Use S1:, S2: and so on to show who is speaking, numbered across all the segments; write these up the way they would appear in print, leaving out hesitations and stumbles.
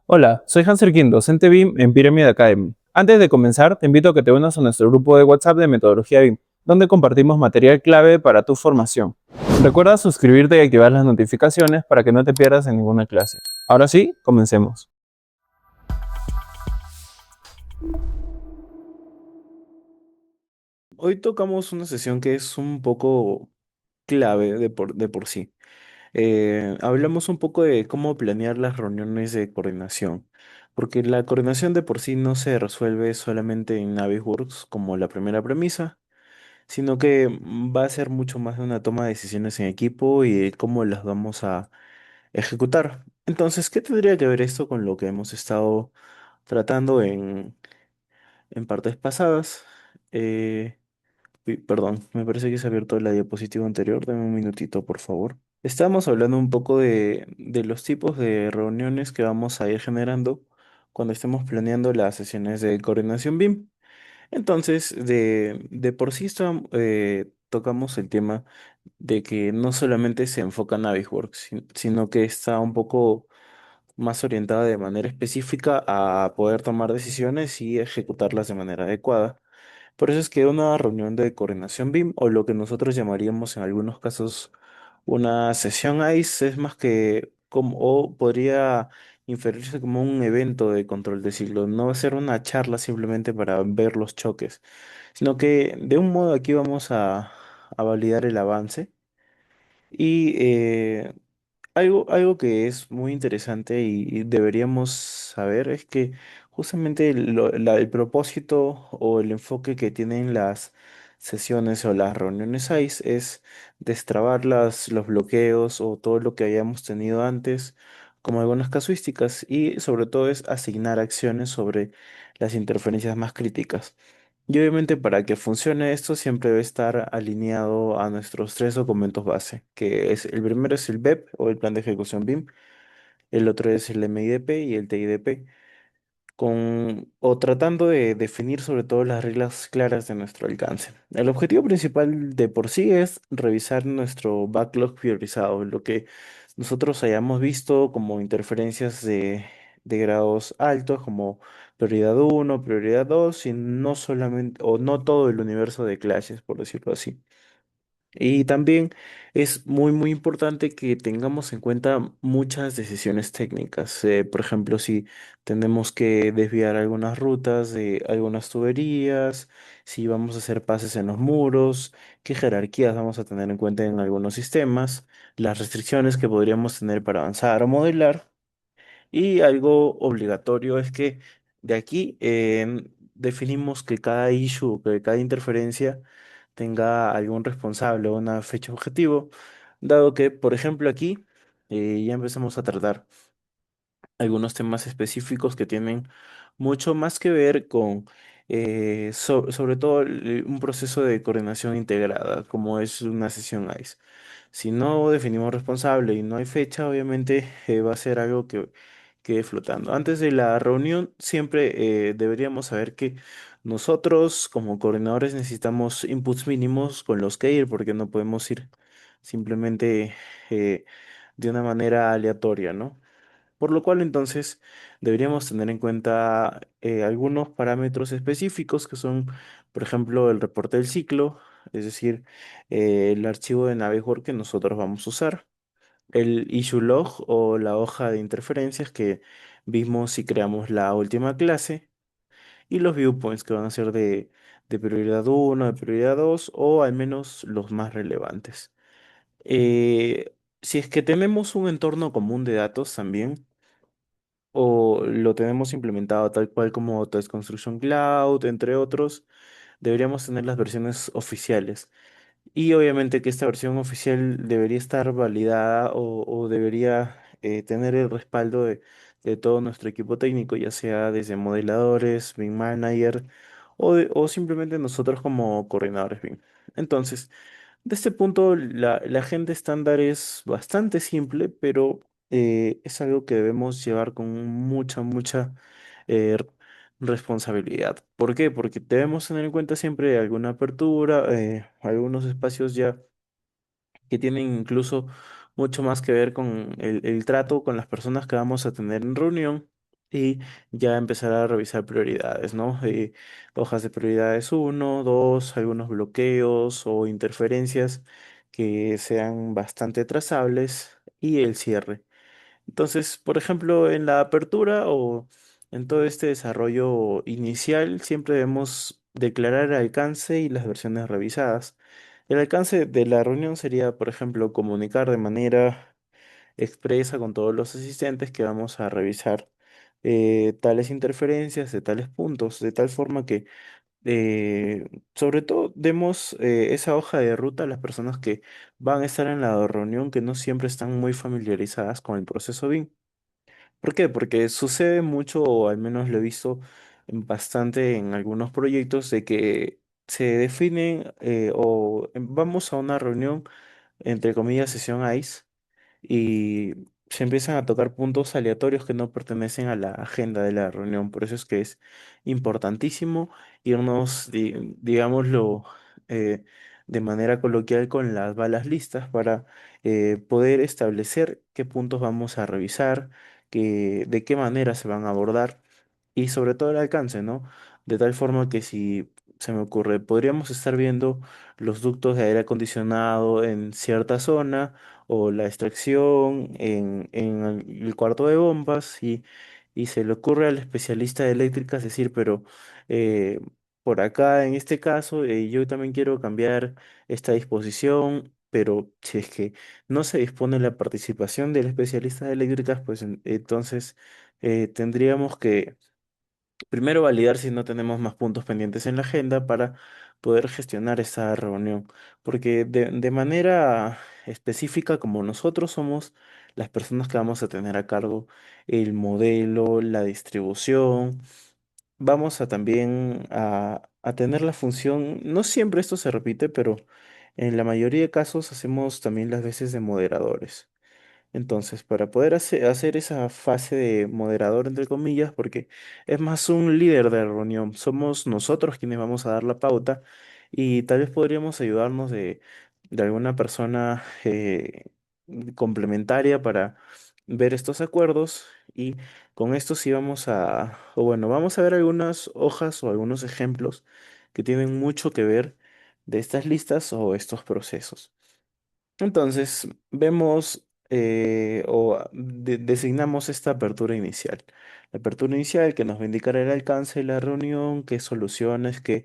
S1: Hola, soy Hanser Kim, docente BIM en Pyramid Academy. Antes de comenzar, te invito a que te unas a nuestro grupo de WhatsApp de Metodología BIM, donde compartimos material clave para tu formación. Recuerda suscribirte y activar las notificaciones para que no te pierdas en ninguna clase. Ahora sí, comencemos.
S2: Hoy tocamos una sesión que es un poco clave de por sí. Hablamos un poco de cómo planear las reuniones de coordinación, porque la coordinación de por sí no se resuelve solamente en Navisworks como la primera premisa, sino que va a ser mucho más de una toma de decisiones en equipo y de cómo las vamos a ejecutar. Entonces, ¿qué tendría que ver esto con lo que hemos estado tratando en partes pasadas? Eh, Perdón, me parece que se ha abierto la diapositiva anterior. Dame un minutito, por favor. Estamos hablando un poco de los tipos de reuniones que vamos a ir generando cuando estemos planeando las sesiones de coordinación BIM. Entonces, de por sí tocamos el tema de que no solamente se enfoca en Navisworks, sino que está un poco más orientada de manera específica a poder tomar decisiones y ejecutarlas de manera adecuada. Por eso es que una reunión de coordinación BIM, o lo que nosotros llamaríamos en algunos casos una sesión ICE, es más que como, o podría inferirse como un evento de control de ciclo. No va a ser una charla simplemente para ver los choques, sino que de un modo aquí vamos a validar el avance y algo que es muy interesante y deberíamos saber es que justamente el propósito o el enfoque que tienen las sesiones o las reuniones ICE es destrabar los bloqueos o todo lo que hayamos tenido antes, como algunas casuísticas, y sobre todo es asignar acciones sobre las interferencias más críticas. Y obviamente para que funcione esto siempre debe estar alineado a nuestros tres documentos base, que es el primero es el BEP o el plan de ejecución BIM, el otro es el MIDP y el TIDP, o tratando de definir sobre todo las reglas claras de nuestro alcance. El objetivo principal de por sí es revisar nuestro backlog priorizado, lo que nosotros hayamos visto como interferencias de grados altos, como prioridad uno, prioridad 2 y no solamente, o no todo el universo de clashes, por decirlo así. Y también es muy importante que tengamos en cuenta muchas decisiones técnicas. Por ejemplo, si tenemos que desviar algunas rutas de algunas tuberías, si vamos a hacer pases en los muros, qué jerarquías vamos a tener en cuenta en algunos sistemas, las restricciones que podríamos tener para avanzar o modelar. Y algo obligatorio es que de aquí definimos que cada issue, que cada interferencia tenga algún responsable o una fecha objetivo, dado que, por ejemplo, aquí ya empezamos a tratar algunos temas específicos que tienen mucho más que ver con, sobre todo, un proceso de coordinación integrada, como es una sesión ICE. Si no definimos responsable y no hay fecha, obviamente va a ser algo que quede flotando. Antes de la reunión, siempre deberíamos saber que nosotros como coordinadores necesitamos inputs mínimos con los que ir, porque no podemos ir simplemente eh, de una manera aleatoria, ¿no? Por lo cual entonces deberíamos tener en cuenta algunos parámetros específicos que son, por ejemplo, el reporte del ciclo, es decir, el archivo de Navigator que nosotros vamos a usar, el issue log o la hoja de interferencias que vimos si creamos la última clase y los viewpoints que van a ser de prioridad uno, de prioridad 2 o al menos los más relevantes. Si es que tenemos un entorno común de datos también, o lo tenemos implementado tal cual como Test Construction Cloud, entre otros, deberíamos tener las versiones oficiales. Y obviamente que esta versión oficial debería estar validada o debería tener el respaldo de todo nuestro equipo técnico, ya sea desde modeladores, BIM Manager o simplemente nosotros como coordinadores BIM. Entonces, de este punto, la agenda estándar es bastante simple, pero es algo que debemos llevar con mucha eh, responsabilidad. ¿Por qué? Porque debemos tener en cuenta siempre alguna apertura, algunos espacios ya que tienen incluso mucho más que ver con el trato con las personas que vamos a tener en reunión. y ya empezar a revisar prioridades, ¿no? Hojas de prioridades uno, 2, algunos bloqueos o interferencias que sean bastante trazables y el cierre. Entonces, por ejemplo, en la apertura o en todo este desarrollo inicial, siempre debemos declarar el alcance y las versiones revisadas. El alcance de la reunión sería, por ejemplo, comunicar de manera expresa con todos los asistentes que vamos a revisar tales interferencias de tales puntos, de tal forma que sobre todo demos esa hoja de ruta a las personas que van a estar en la reunión que no siempre están muy familiarizadas con el proceso BIM. ¿Por qué? Porque sucede mucho, o al menos lo he visto bastante en algunos proyectos, de que se definen vamos a una reunión, entre comillas, sesión ICE, y se empiezan a tocar puntos aleatorios que no pertenecen a la agenda de la reunión. Por eso es que es importantísimo irnos, digámoslo, eh, de manera coloquial con las balas listas para poder establecer qué puntos vamos a revisar, de qué manera se van a abordar y sobre todo el alcance, ¿no? De tal forma que si se me ocurre, podríamos estar viendo los ductos de aire acondicionado en cierta zona o la extracción en el cuarto de bombas y se le ocurre al especialista de eléctrica decir, pero eh, por acá en este caso yo también quiero cambiar esta disposición, pero si es que no se dispone la participación del especialista de eléctricas, pues entonces tendríamos que primero, validar si no tenemos más puntos pendientes en la agenda para poder gestionar esa reunión. Porque de manera específica, como nosotros somos las personas que vamos a tener a cargo el modelo, la distribución, vamos a también a tener la función, no siempre esto se repite, pero en la mayoría de casos hacemos también las veces de moderadores. Entonces, para poder hacer esa fase de moderador, entre comillas, porque es más un líder de reunión, somos nosotros quienes vamos a dar la pauta y tal vez podríamos ayudarnos de alguna persona complementaria para ver estos acuerdos y con esto sí vamos o bueno, vamos a ver algunas hojas o algunos ejemplos que tienen mucho que ver de estas listas o estos procesos. Entonces, vemos designamos esta apertura inicial. La apertura inicial que nos va a indicar el alcance de la reunión, qué soluciones, qué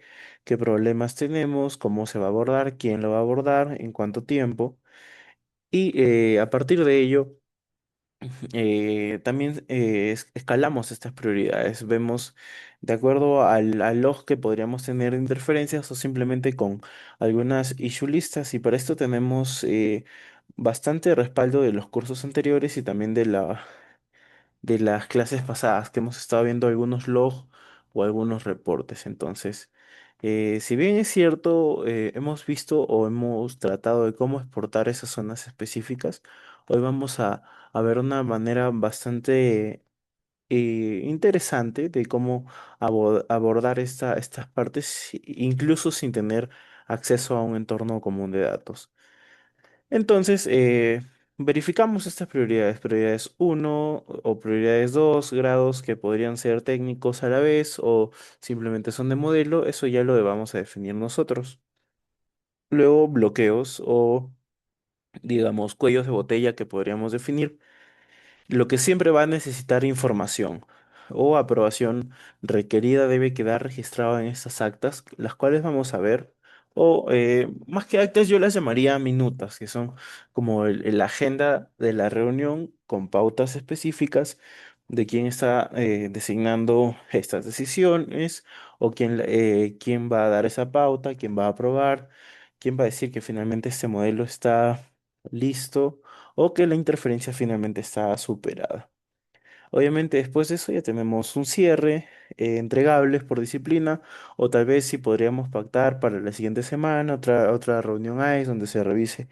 S2: problemas tenemos, cómo se va a abordar, quién lo va a abordar, en cuánto tiempo. Y a partir de ello, también escalamos estas prioridades. Vemos de acuerdo al log que podríamos tener de interferencias o simplemente con algunas issue listas. Y para esto tenemos bastante respaldo de los cursos anteriores y también de las clases pasadas, que hemos estado viendo algunos logs o algunos reportes. Entonces, si bien es cierto, hemos visto o hemos tratado de cómo exportar esas zonas específicas, hoy vamos a ver una manera bastante interesante de cómo abordar estas partes, incluso sin tener acceso a un entorno común de datos. Entonces, verificamos estas prioridades, prioridades uno o prioridades 2 grados que podrían ser técnicos a la vez o simplemente son de modelo, eso ya lo vamos a definir nosotros. Luego, bloqueos o, digamos, cuellos de botella que podríamos definir. Lo que siempre va a necesitar información o aprobación requerida debe quedar registrado en estas actas, las cuales vamos a ver, o más que actas yo las llamaría minutas, que son como la agenda de la reunión con pautas específicas de quién está designando estas decisiones o quién va a dar esa pauta, quién va a aprobar, quién va a decir que finalmente este modelo está listo o que la interferencia finalmente está superada. Obviamente después de eso ya tenemos un cierre, entregables por disciplina, o tal vez si podríamos pactar para la siguiente semana otra reunión ICE donde se revise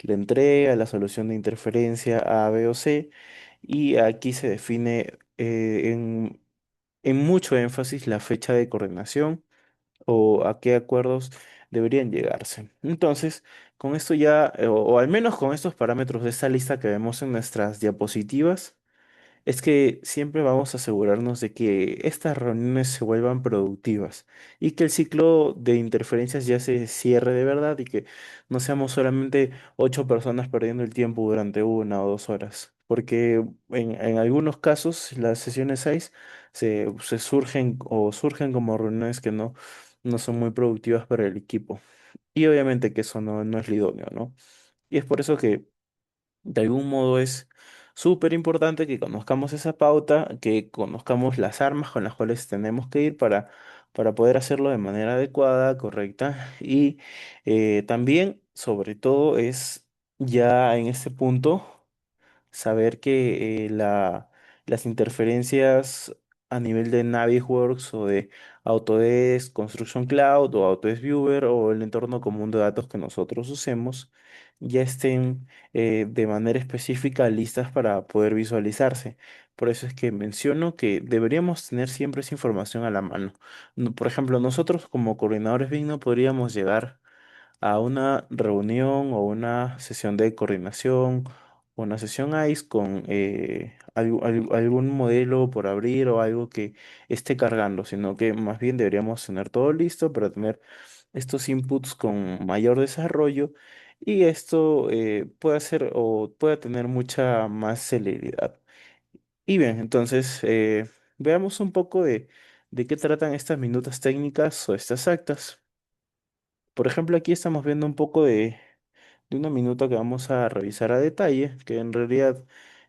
S2: la entrega, la solución de interferencia A, B o C, y aquí se define en mucho énfasis la fecha de coordinación o a qué acuerdos deberían llegarse. Entonces, con esto ya, o al menos con estos parámetros de esta lista que vemos en nuestras diapositivas, Es que siempre vamos a asegurarnos de que estas reuniones se vuelvan productivas y que el ciclo de interferencias ya se cierre de verdad y que no seamos solamente 8 personas perdiendo el tiempo durante 1 o 2 horas. Porque en algunos casos las sesiones 6 se surgen como reuniones que no son muy productivas para el equipo. Y obviamente que eso no es lo idóneo, ¿no? Y es por eso que de algún modo es súper importante que conozcamos esa pauta, que conozcamos las armas con las cuales tenemos que ir para poder hacerlo de manera adecuada, correcta. Y también, sobre todo, es ya en este punto saber que las interferencias a nivel de Navisworks o de Autodesk Construction Cloud o Autodesk Viewer o el entorno común de datos que nosotros usemos ya estén de manera específica listas para poder visualizarse. Por eso es que menciono que deberíamos tener siempre esa información a la mano. Por ejemplo, nosotros como coordinadores BIM no podríamos llegar a una reunión o una sesión de coordinación o una sesión ICE con algún modelo por abrir o algo que esté cargando, sino que más bien deberíamos tener todo listo para tener estos inputs con mayor desarrollo y esto puede hacer o puede tener mucha más celeridad. Y bien, entonces veamos un poco de qué tratan estas minutas técnicas o estas actas. Por ejemplo, aquí estamos viendo un poco de una minuta que vamos a revisar a detalle, que en realidad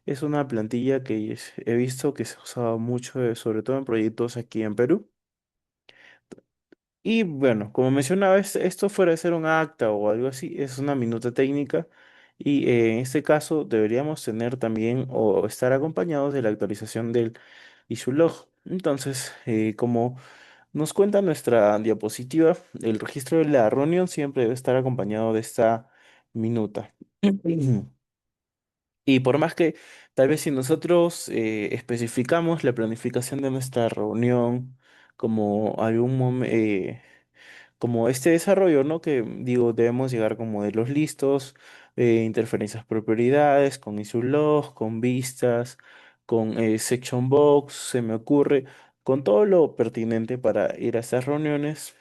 S2: es una plantilla que he visto que se usaba mucho, sobre todo en proyectos aquí en Perú. Y bueno, como mencionaba, esto fuera de ser un acta o algo así, es una minuta técnica y en este caso deberíamos tener también o estar acompañados de la actualización del issue log. Entonces, como nos cuenta nuestra diapositiva, el registro de la reunión siempre debe estar acompañado de esta minuta. Y por más que tal vez si nosotros especificamos la planificación de nuestra reunión como como este desarrollo, ¿no? Que digo, debemos llegar con modelos listos, interferencias por prioridades, con issue log, con vistas, con section box, se me ocurre, con todo lo pertinente para ir a estas reuniones.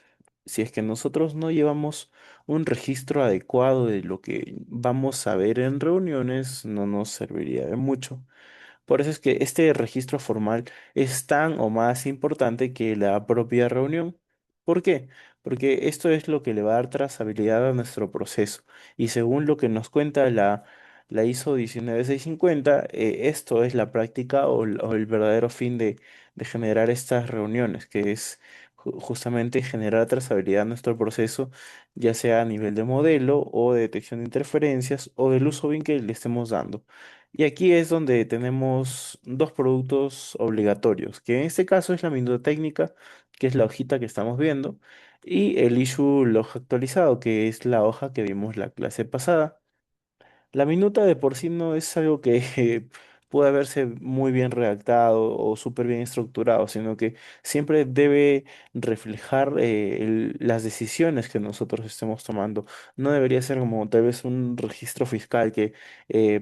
S2: Si es que nosotros no llevamos un registro adecuado de lo que vamos a ver en reuniones, no nos serviría de mucho. Por eso es que este registro formal es tan o más importante que la propia reunión. ¿Por qué? Porque esto es lo que le va a dar trazabilidad a nuestro proceso. Y según lo que nos cuenta la ISO 19650, esto es la práctica o el verdadero fin de generar estas reuniones, que es justamente generar trazabilidad a nuestro proceso, ya sea a nivel de modelo o de detección de interferencias o del uso bien que le estemos dando. Y aquí es donde tenemos dos productos obligatorios, que en este caso es la minuta técnica, que es la hojita que estamos viendo, y el issue log actualizado, que es la hoja que vimos la clase pasada. La minuta de por sí no es algo que puede haberse muy bien redactado o súper bien estructurado, sino que siempre debe reflejar las decisiones que nosotros estemos tomando. No debería ser como tal vez un registro fiscal que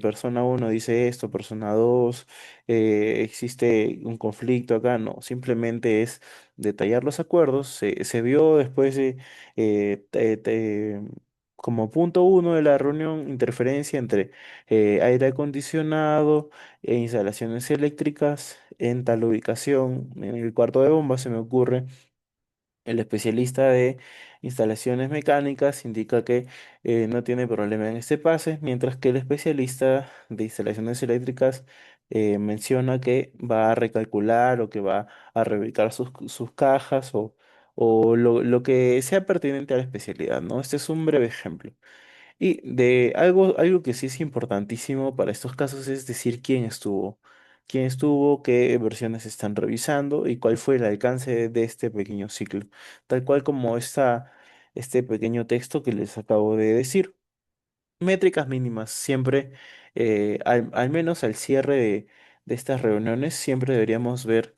S2: persona uno dice esto, persona 2 existe un conflicto acá. No, simplemente es detallar los acuerdos. Se vio después de... eh, te- te- como punto uno de la reunión, interferencia entre aire acondicionado e instalaciones eléctricas en tal ubicación. En el cuarto de bomba se me ocurre. El especialista de instalaciones mecánicas indica que no tiene problema en este pase, mientras que el especialista de instalaciones eléctricas menciona que va a recalcular o que va a reubicar sus cajas o lo que sea pertinente a la especialidad, ¿no? Este es un breve ejemplo. Y de algo que sí es importantísimo para estos casos es decir quién estuvo, qué versiones están revisando y cuál fue el alcance de este pequeño ciclo, tal cual como este pequeño texto que les acabo de decir. Métricas mínimas, siempre, al menos al cierre de estas reuniones, siempre deberíamos ver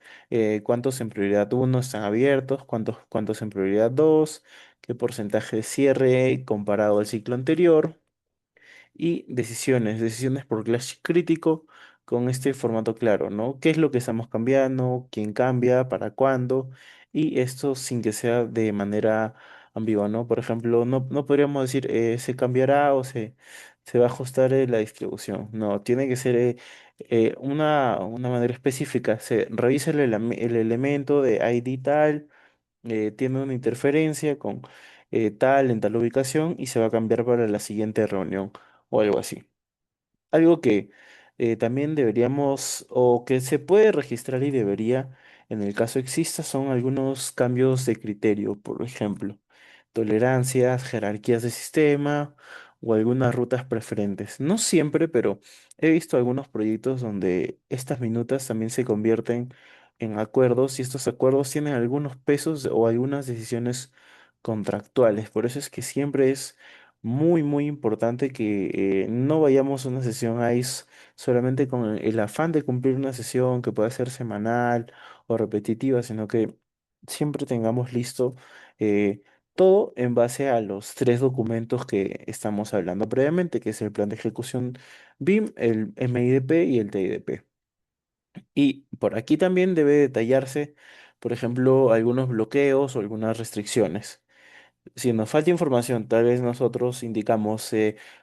S2: cuántos en prioridad uno están abiertos, cuántos en prioridad 2, qué porcentaje de cierre comparado al ciclo anterior y decisiones por clash crítico, con este formato claro, ¿no? ¿Qué es lo que estamos cambiando? ¿Quién cambia? ¿Para cuándo? Y esto sin que sea de manera ambigua, ¿no? Por ejemplo, no podríamos decir se cambiará o se va a ajustar la distribución. No, tiene que ser una manera específica. Se revisa el elemento de ID tal, tiene una interferencia con tal en tal ubicación y se va a cambiar para la siguiente reunión o algo así. Algo que también deberíamos, o que se puede registrar y debería, en el caso exista, son algunos cambios de criterio, por ejemplo, tolerancias, jerarquías de sistema o algunas rutas preferentes. No siempre, pero he visto algunos proyectos donde estas minutas también se convierten en acuerdos y estos acuerdos tienen algunos pesos o algunas decisiones contractuales. Por eso es que siempre es muy importante que no vayamos a una sesión ICE solamente con el afán de cumplir una sesión que pueda ser semanal o repetitiva, sino que siempre tengamos listo eh, todo en base a los tres documentos que estamos hablando previamente, que es el plan de ejecución BIM, el MIDP y el TIDP. Y por aquí también debe detallarse, por ejemplo, algunos bloqueos o algunas restricciones. Si nos falta información, tal vez nosotros indicamos,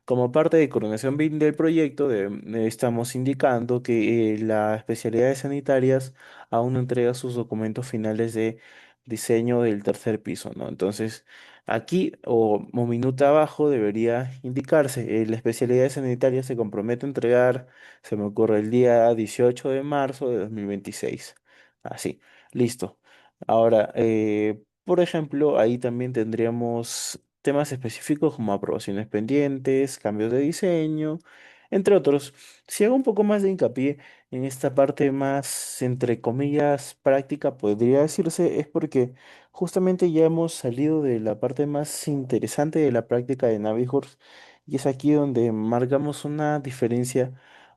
S2: como parte de coordinación BIM del proyecto, estamos indicando que las especialidades sanitarias aún no entrega sus documentos finales de diseño del tercer piso, ¿no? Entonces, aquí o minuta abajo debería indicarse, la especialidad sanitaria se compromete a entregar, se me ocurre, el día 18 de marzo de 2026. Así, listo. Ahora, por ejemplo, ahí también tendríamos temas específicos como aprobaciones pendientes, cambios de diseño, entre otros. Si hago un poco más de hincapié en esta parte más, entre comillas, práctica, podría decirse, es porque justamente ya hemos salido de la parte más interesante de la práctica de Naviworks y es aquí donde marcamos una diferencia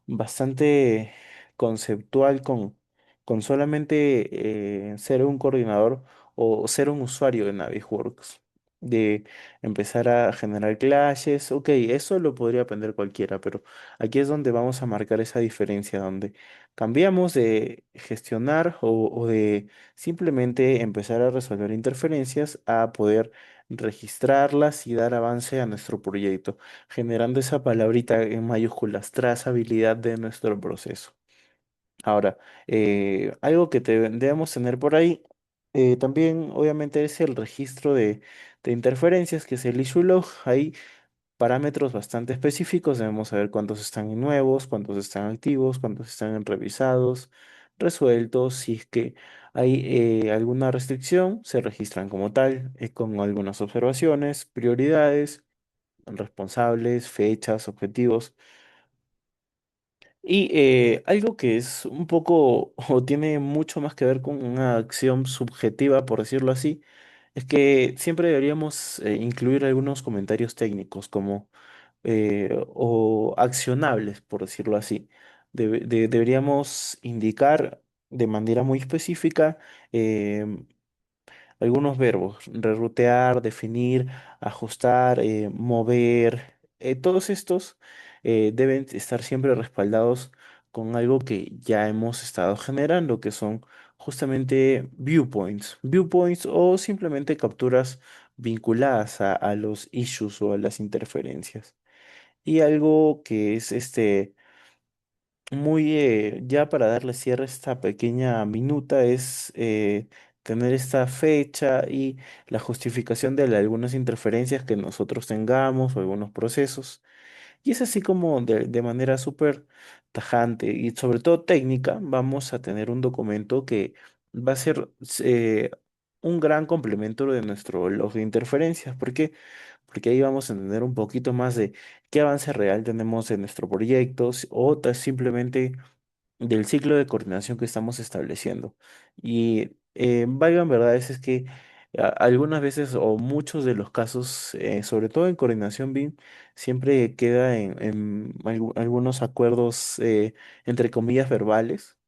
S2: bastante conceptual con solamente ser un coordinador o ser un usuario de Navisworks, de empezar a generar clashes. Ok, eso lo podría aprender cualquiera, pero aquí es donde vamos a marcar esa diferencia, donde cambiamos de gestionar o de simplemente empezar a resolver interferencias a poder registrarlas y dar avance a nuestro proyecto, generando esa palabrita en mayúsculas, trazabilidad de nuestro proceso. Ahora, algo que debemos tener por ahí también, obviamente, es el registro de interferencias, que es el issue log. Hay parámetros bastante específicos. Debemos saber cuántos están en nuevos, cuántos están activos, cuántos están en revisados, resueltos. Si es que hay alguna restricción, se registran como tal, con algunas observaciones, prioridades, responsables, fechas, objetivos. Y algo que es un poco o tiene mucho más que ver con una acción subjetiva, por decirlo así, es que siempre deberíamos incluir algunos comentarios técnicos como o accionables, por decirlo así. Deberíamos indicar de manera muy específica em, algunos verbos, rerutear, definir, ajustar, mover, todos estos deben estar siempre respaldados con algo que ya hemos estado generando, que son justamente viewpoints, viewpoints o simplemente capturas vinculadas a los issues o a las interferencias. Y algo que es muy, ya para darle cierre a esta pequeña minuta es tener esta fecha y la justificación de algunas interferencias que nosotros tengamos o algunos procesos. Y es así como de manera súper tajante y sobre todo técnica vamos a tener un documento que va a ser un gran complemento de nuestro log de interferencias. ¿Por qué? Porque ahí vamos a entender un poquito más de qué avance real tenemos en nuestro proyecto o simplemente del ciclo de coordinación que estamos estableciendo. Y valgan verdades es que algunas veces o muchos de los casos, sobre todo en coordinación BIM, siempre queda en algunos acuerdos entre comillas verbales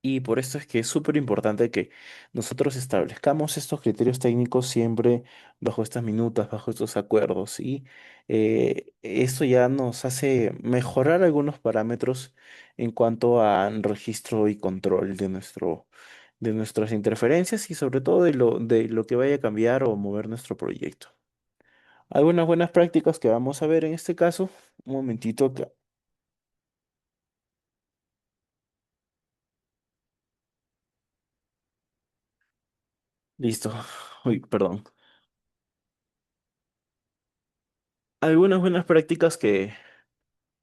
S2: Y por esto es que es súper importante que nosotros establezcamos estos criterios técnicos siempre bajo estas minutas, bajo estos acuerdos. Y esto ya nos hace mejorar algunos parámetros en cuanto a registro y control de nuestras interferencias y sobre todo de lo que vaya a cambiar o mover nuestro proyecto. Algunas buenas prácticas que vamos a ver en este caso. Un momentito acá. Listo. Uy, perdón. Algunas buenas prácticas que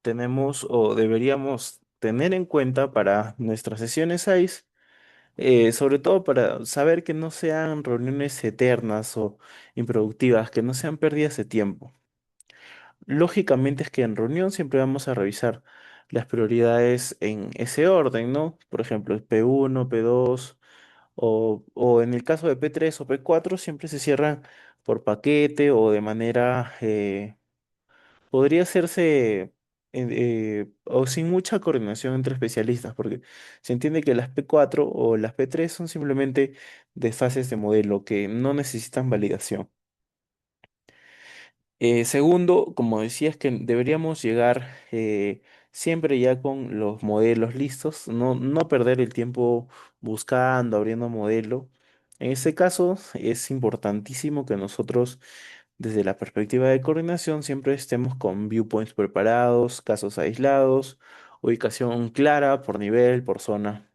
S2: tenemos o deberíamos tener en cuenta para nuestras sesiones 6, sobre todo para saber que no sean reuniones eternas o improductivas, que no sean pérdidas de tiempo. Lógicamente es que en reunión siempre vamos a revisar las prioridades en ese orden, ¿no? Por ejemplo, P1, P2 o en el caso de P3 o P4 siempre se cierran por paquete o de manera podría hacerse o sin mucha coordinación entre especialistas, porque se entiende que las P4 o las P3 son simplemente desfases de modelo que no necesitan validación. Segundo, como decía, es que deberíamos llegar siempre ya con los modelos listos, no perder el tiempo buscando, abriendo modelo. En este caso, es importantísimo que nosotros desde la perspectiva de coordinación, siempre estemos con viewpoints preparados, casos aislados, ubicación clara por nivel, por zona.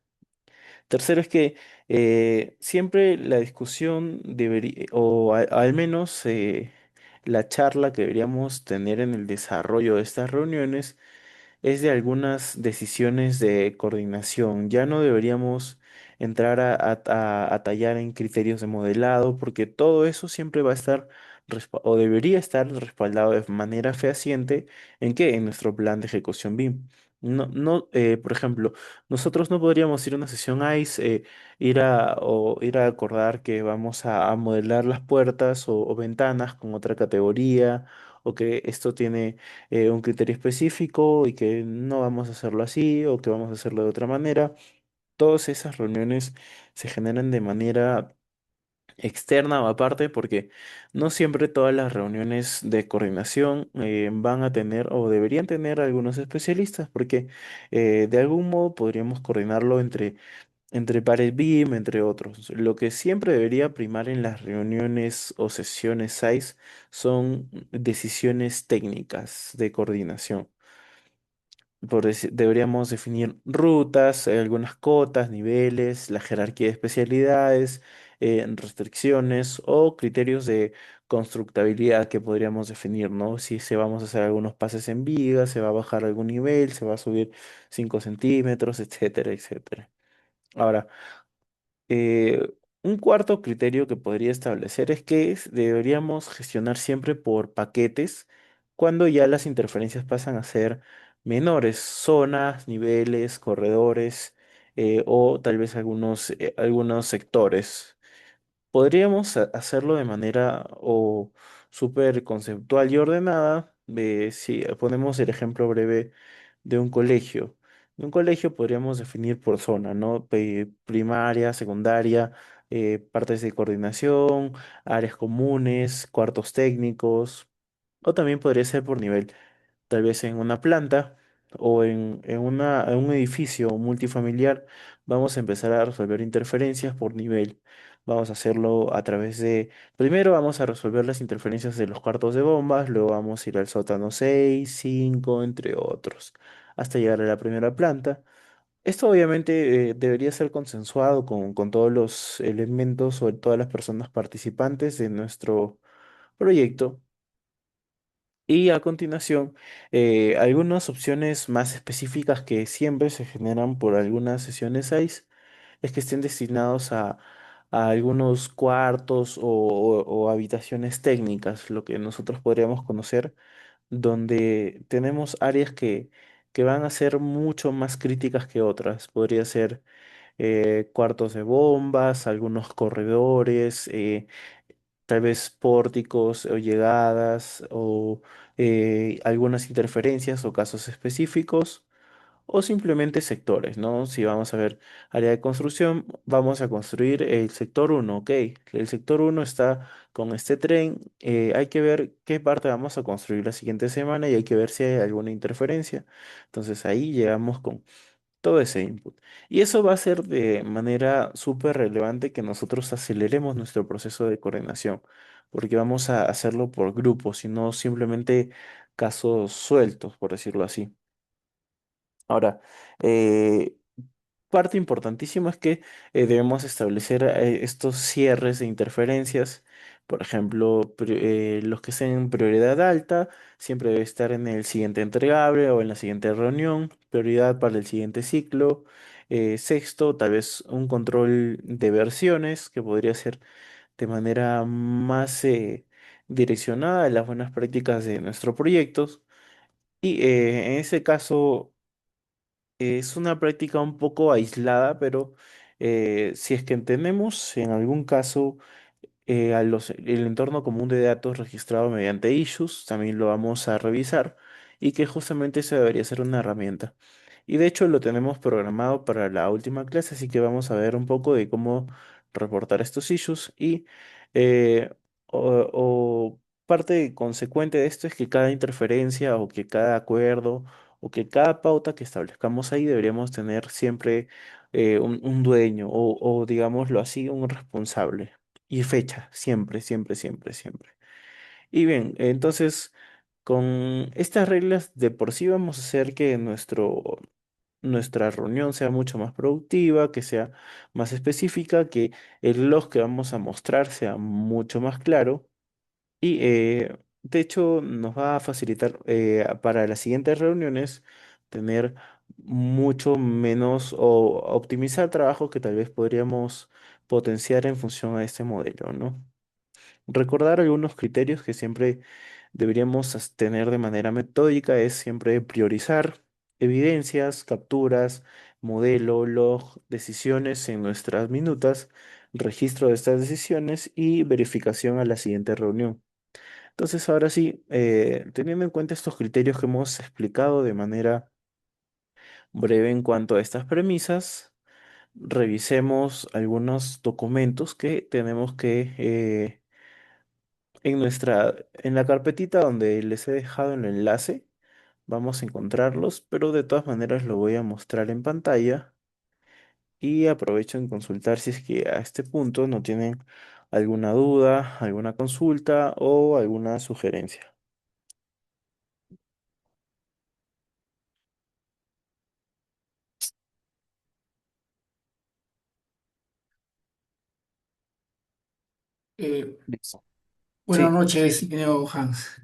S2: Tercero es que siempre la discusión debería, o al menos la charla que deberíamos tener en el desarrollo de estas reuniones es de algunas decisiones de coordinación. Ya no deberíamos entrar a tallar en criterios de modelado, porque todo eso siempre va a estar o debería estar respaldado de manera fehaciente en qué, en nuestro plan de ejecución BIM. Por ejemplo, nosotros no podríamos ir a una sesión ICE, ir a acordar que vamos a modelar las puertas o ventanas con otra categoría, o que esto tiene un criterio específico y que no vamos a hacerlo así o que vamos a hacerlo de otra manera. Todas esas reuniones se generan de manera externa o aparte porque no siempre todas las reuniones de coordinación van a tener o deberían tener algunos especialistas porque de algún modo podríamos coordinarlo entre pares BIM, entre otros. Lo que siempre debería primar en las reuniones o sesiones SAIS son decisiones técnicas de coordinación. Deberíamos definir rutas, algunas cotas, niveles, la jerarquía de especialidades, restricciones o criterios de constructabilidad que podríamos definir, ¿no? Si se vamos a hacer algunos pases en viga, se va a bajar algún nivel, se va a subir 5 centímetros, etcétera, etcétera. Ahora, eh, un cuarto criterio que podría establecer es que deberíamos gestionar siempre por paquetes cuando ya las interferencias pasan a ser menores, zonas, niveles, corredores o tal vez algunos sectores. Podríamos hacerlo de manera o súper conceptual y ordenada. Si ponemos el ejemplo breve de un colegio. En un colegio podríamos definir por zona, ¿no? Primaria, secundaria, partes de coordinación, áreas comunes, cuartos técnicos, o también podría ser por nivel tal vez en una planta o en un edificio multifamiliar, vamos a empezar a resolver interferencias por nivel. Vamos a hacerlo a través de, primero vamos a resolver las interferencias de los cuartos de bombas, luego vamos a ir al sótano 6 5 entre otros, hasta llegar a la primera planta. Esto obviamente debería ser consensuado con todos los elementos o todas las personas participantes de nuestro proyecto. Y a continuación, algunas opciones más específicas que siempre se generan por algunas sesiones SAIS es que estén destinados a algunos cuartos o habitaciones técnicas, lo que nosotros podríamos conocer, donde tenemos áreas que van a ser mucho más críticas que otras. Podría ser cuartos de bombas, algunos corredores, tal vez pórticos o llegadas o algunas interferencias o casos específicos o simplemente sectores, ¿no? Si vamos a ver área de construcción, vamos a construir el sector uno, ok. El sector uno está con este tren, hay que ver qué parte vamos a construir la siguiente semana y hay que ver si hay alguna interferencia. Entonces ahí llegamos con todo ese input. Y eso va a ser de manera súper relevante que nosotros aceleremos nuestro proceso de coordinación, porque vamos a hacerlo por grupos y no simplemente casos sueltos, por decirlo así. Ahora, eh, parte importantísima es que debemos establecer estos cierres de interferencias. Por ejemplo, los que sean prioridad alta siempre debe estar en el siguiente entregable o en la siguiente reunión. Prioridad para el siguiente ciclo. Sexto, tal vez un control de versiones que podría ser de manera más direccionada a las buenas prácticas de nuestros proyectos. Y en ese caso es una práctica un poco aislada, pero si es que entendemos en algún caso el entorno común de datos registrado mediante issues, también lo vamos a revisar y que justamente eso debería ser una herramienta. Y de hecho lo tenemos programado para la última clase, así que vamos a ver un poco de cómo reportar estos issues y eh, o parte consecuente de esto es que cada interferencia o que cada acuerdo o que cada pauta que establezcamos ahí deberíamos tener siempre un dueño o digámoslo así, un responsable. Y fecha, siempre, siempre, siempre, siempre. Y bien, entonces, con estas reglas de por sí vamos a hacer que nuestra reunión sea mucho más productiva, que sea más específica, que el log que vamos a mostrar sea mucho más claro. Y de hecho nos va a facilitar para las siguientes reuniones tener mucho menos o optimizar trabajos que tal vez podríamos potenciar en función a este modelo, ¿no? Recordar algunos criterios que siempre deberíamos tener de manera metódica es siempre priorizar evidencias, capturas, modelo, log, decisiones en nuestras minutas, registro de estas decisiones y verificación a la siguiente reunión. Entonces, ahora sí, teniendo en cuenta estos criterios que hemos explicado de manera breve en cuanto a estas premisas, revisemos algunos documentos que tenemos que en la carpetita donde les he dejado el enlace, vamos a encontrarlos, pero de todas maneras lo voy a mostrar en pantalla y aprovecho en consultar si es que a este punto no tienen alguna duda, alguna consulta o alguna sugerencia.
S3: Eh,
S2: Listo.
S3: Buenas
S2: Sí,
S3: noches, ingeniero Hans.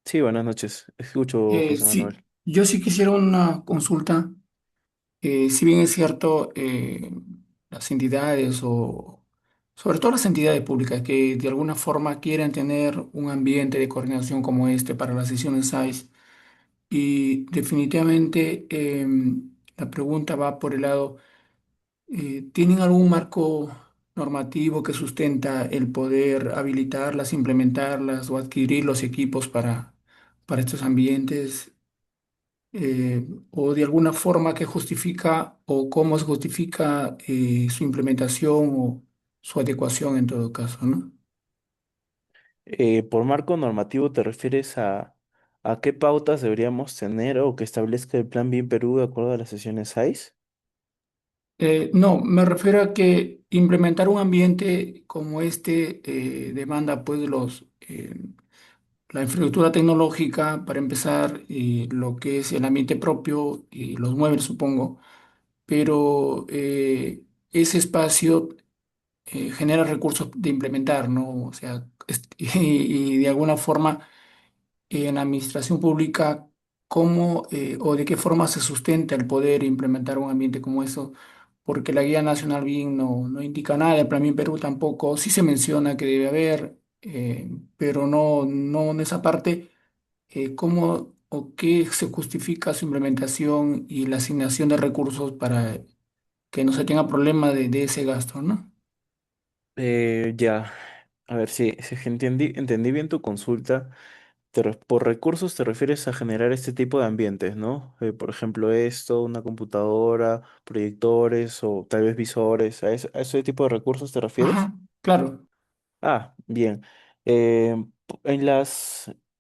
S2: sí, buenas noches. Escucho, José Manuel.
S3: Sí, yo sí quisiera una consulta. Si bien es cierto, las entidades o sobre todo las entidades públicas que de alguna forma quieren tener un ambiente de coordinación como este para las sesiones SAIS, y definitivamente la pregunta va por el lado. ¿Tienen algún marco normativo que sustenta el poder habilitarlas, implementarlas o adquirir los equipos para estos ambientes? ¿O de alguna forma que justifica o cómo se justifica su implementación o su adecuación en todo caso, ¿no?
S2: Por marco normativo, ¿te refieres a qué pautas deberíamos tener o que establezca el Plan Bien Perú de acuerdo a las sesiones SAIS?
S3: No, me refiero a que implementar un ambiente como este demanda pues la infraestructura tecnológica, para empezar, y lo que es el ambiente propio y los muebles, supongo, pero ese espacio genera recursos de implementar, ¿no? O sea, y de alguna forma en la administración pública, ¿cómo o de qué forma se sustenta el poder implementar un ambiente como eso? Porque la Guía Nacional BIM no indica nada, el Plan BIM Perú tampoco, sí se menciona que debe haber, pero no en esa parte. ¿Cómo o qué se justifica su implementación y la asignación de recursos para que no se tenga problema de ese gasto, ¿no?
S2: Ya, a ver si es que entendí bien tu consulta. Por recursos te refieres a generar este tipo de ambientes, ¿no? Por ejemplo, esto, una computadora, proyectores o tal vez visores. A ese tipo de recursos te refieres?
S3: Ajá, claro.
S2: Ah, bien. En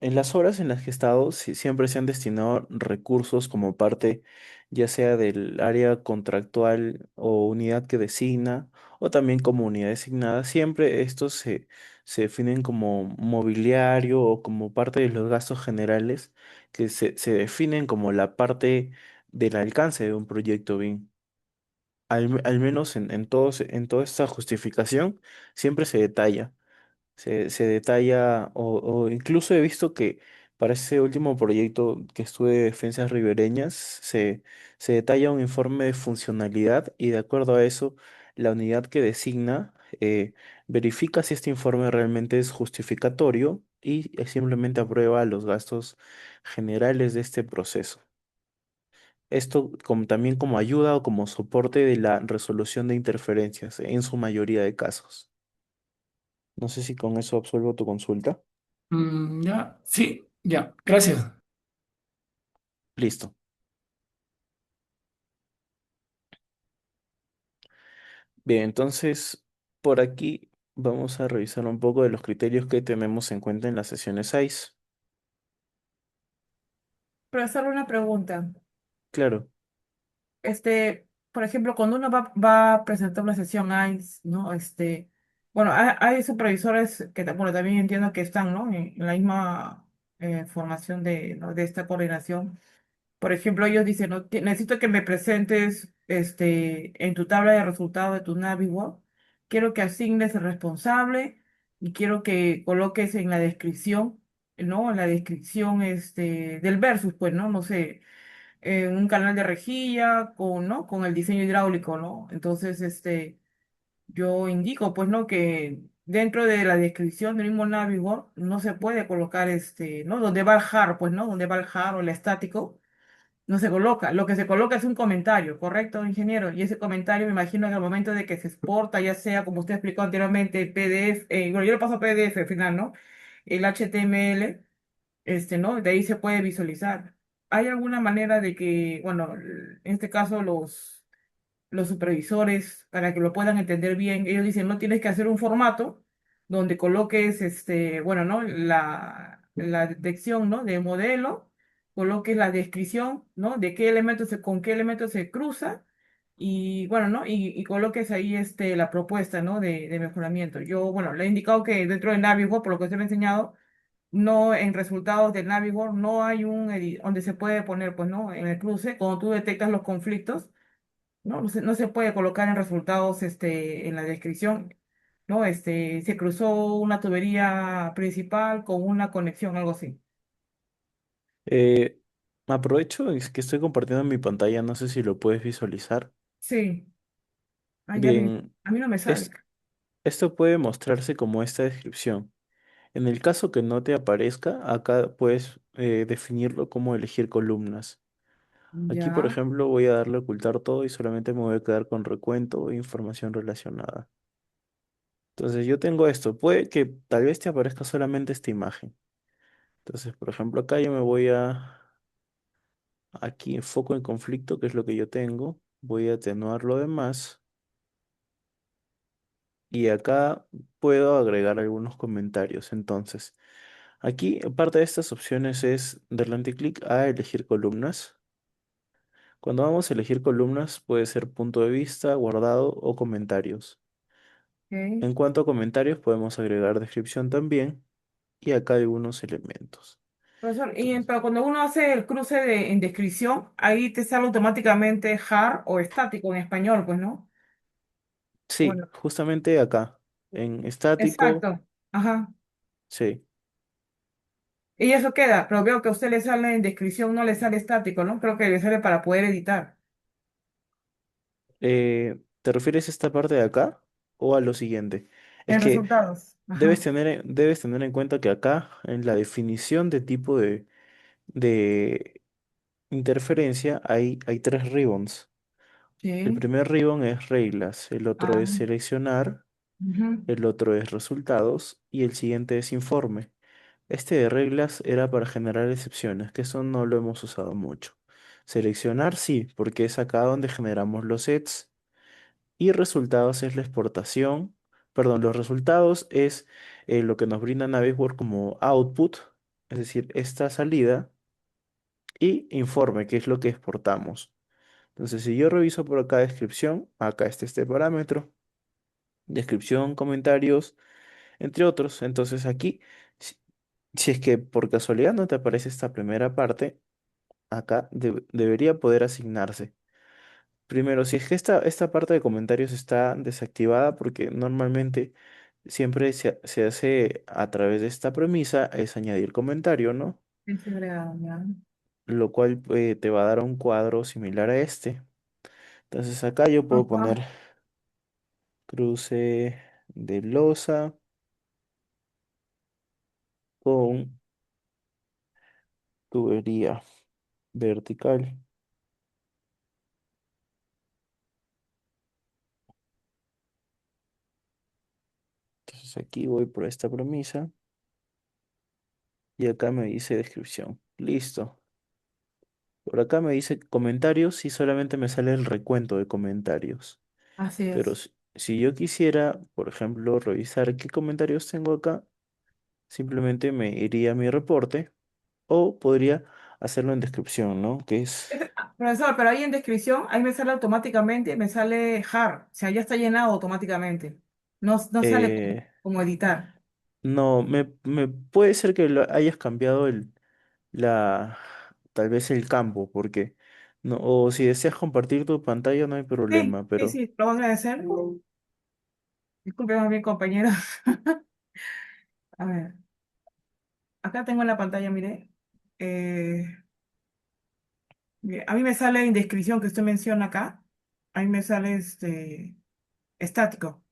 S2: en las horas en las que he estado, siempre se han destinado recursos como parte ya sea del área contractual o unidad que designa, o también como unidad designada. Siempre estos se definen como mobiliario o como parte de los gastos generales que se definen como la parte del alcance de un proyecto BIM. Al menos en toda esta justificación siempre se detalla. Se detalla, o incluso he visto que para ese último proyecto que estuve de defensas ribereñas, se detalla un informe de funcionalidad y de acuerdo a eso, la unidad que designa verifica si este informe realmente es justificatorio y simplemente aprueba los gastos generales de este proceso. Esto también como ayuda o como soporte de la resolución de interferencias en su mayoría de casos. No sé si con eso absuelvo tu consulta.
S3: Ya, sí, ya, gracias.
S2: Listo. Bien, entonces por aquí vamos a revisar un poco de los criterios que tenemos en cuenta en las sesiones 6.
S4: Profesor, una pregunta.
S2: Claro.
S4: Por ejemplo, cuando uno va a presentar una sesión ICE, ¿no? Bueno, hay supervisores que, bueno, también entiendo que están, ¿no? En la misma formación ¿no? de esta coordinación. Por ejemplo, ellos dicen, no, necesito que me presentes, en tu tabla de resultados de tu Naviwork. Quiero que asignes el responsable y quiero que coloques en la descripción, ¿no? En la descripción, del versus, pues, ¿no? No sé, un canal de rejilla con, ¿no? Con el diseño hidráulico, ¿no? Entonces, yo indico, pues, ¿no? Que dentro de la descripción del mismo Naviwork no se puede colocar, ¿no? Donde va el jar, pues, ¿no? Donde va el jar o el estático, no se coloca. Lo que se coloca es un comentario, ¿correcto, ingeniero? Y ese comentario me imagino que al momento de que se exporta, ya sea, como usted explicó anteriormente, el PDF, bueno, yo le paso PDF al final, ¿no? El HTML, ¿no? De ahí se puede visualizar. ¿Hay alguna manera de que, bueno, en este caso los supervisores, para que lo puedan entender bien, ellos dicen, no tienes que hacer un formato donde coloques, bueno, ¿no? La detección, ¿no? De modelo, coloques la descripción, ¿no? De qué elementos con qué elementos se cruza y, bueno, ¿no? Y coloques ahí, la propuesta, ¿no? De mejoramiento. Yo, bueno, le he indicado que dentro de Navigo, por lo que usted me ha enseñado, no, en resultados del Naviwork no hay donde se puede poner, pues, ¿no? En el cruce, cuando tú detectas los conflictos, ¿no? No se puede colocar en resultados, en la descripción, ¿no? Se cruzó una tubería principal con una conexión, algo así.
S2: Eh, Aprovecho, es que estoy compartiendo mi pantalla, no sé si lo puedes visualizar.
S4: Sí,
S2: Bien,
S4: a mí no me sale.
S2: es- esto puede mostrarse como esta descripción. En el caso que no te aparezca, acá puedes definirlo como elegir columnas. Aquí, por
S4: Ya,
S2: ejemplo, voy a darle a ocultar todo y solamente me voy a quedar con recuento e información relacionada. Entonces yo tengo esto. Puede que tal vez te aparezca solamente esta imagen. Entonces, por ejemplo, acá yo me voy aquí en foco en conflicto, que es lo que yo tengo. Voy a atenuar lo demás. Y acá puedo agregar algunos comentarios. Entonces, aquí parte de estas opciones es darle anticlic a elegir columnas. Cuando vamos a elegir columnas, puede ser punto de vista, guardado o comentarios.
S4: ok.
S2: En cuanto a comentarios, podemos agregar descripción también y acá algunos elementos.
S4: Profesor,
S2: Entonces,
S4: pero cuando uno hace el cruce en descripción, ahí te sale automáticamente hard o estático en español, pues, ¿no?
S2: sí,
S4: Bueno,
S2: justamente acá, en estático,
S4: exacto. Ajá.
S2: sí.
S4: Y eso queda, pero veo que a usted le sale en descripción, no le sale estático, ¿no? Creo que le sale para poder editar.
S2: ¿Te refieres a esta parte de acá o a lo siguiente? Es
S4: En
S2: que
S4: resultados. Ajá.
S2: debes tener en cuenta que acá, en la definición de tipo de interferencia, hay tres ribbons. El
S4: Sí.
S2: primer ribbon es reglas, el otro
S4: Ah,
S2: es seleccionar,
S4: ujú.
S2: el otro es resultados y el siguiente es informe. Este de reglas era para generar excepciones, que eso no lo hemos usado mucho. Seleccionar sí, porque es acá donde generamos los sets. Y resultados es la exportación. Perdón, los resultados es lo que nos brinda Navisworks como output, es decir, esta salida, y informe, que es lo que exportamos. Entonces, si yo reviso por acá descripción, acá está este parámetro, descripción, comentarios, entre otros. Entonces aquí, si, si es que por casualidad no te aparece esta primera parte, acá debería poder asignarse. Primero, si es que esta parte de comentarios está desactivada, porque normalmente siempre se hace a través de esta premisa, es añadir comentario, ¿no?
S4: Es agregado, ya.
S2: Lo cual te va a dar un cuadro similar a este. Entonces acá yo puedo
S4: Ajá.
S2: poner cruce de losa con tubería vertical. Entonces aquí voy por esta premisa y acá me dice descripción. Listo. Por acá me dice comentarios y solamente me sale el recuento de comentarios.
S4: Así
S2: Pero
S4: es.
S2: si yo quisiera, por ejemplo, revisar qué comentarios tengo acá, simplemente me iría a mi reporte o podría hacerlo en descripción, ¿no? Que es,
S4: Profesor, pero ahí en descripción, ahí me sale automáticamente, me sale JAR, o sea, ya está llenado automáticamente. No sale como,
S2: eh,
S4: como editar.
S2: no, me puede ser que hayas cambiado la, tal vez el campo, porque, no, o si deseas compartir tu pantalla no hay
S4: Sí,
S2: problema,
S4: sí,
S2: pero
S4: sí, lo vamos a hacer. Disculpe más bien, compañero. A ver, acá tengo en la pantalla, mire. Eh, Mire, a mí me sale en descripción que usted menciona acá. A mí me sale estático.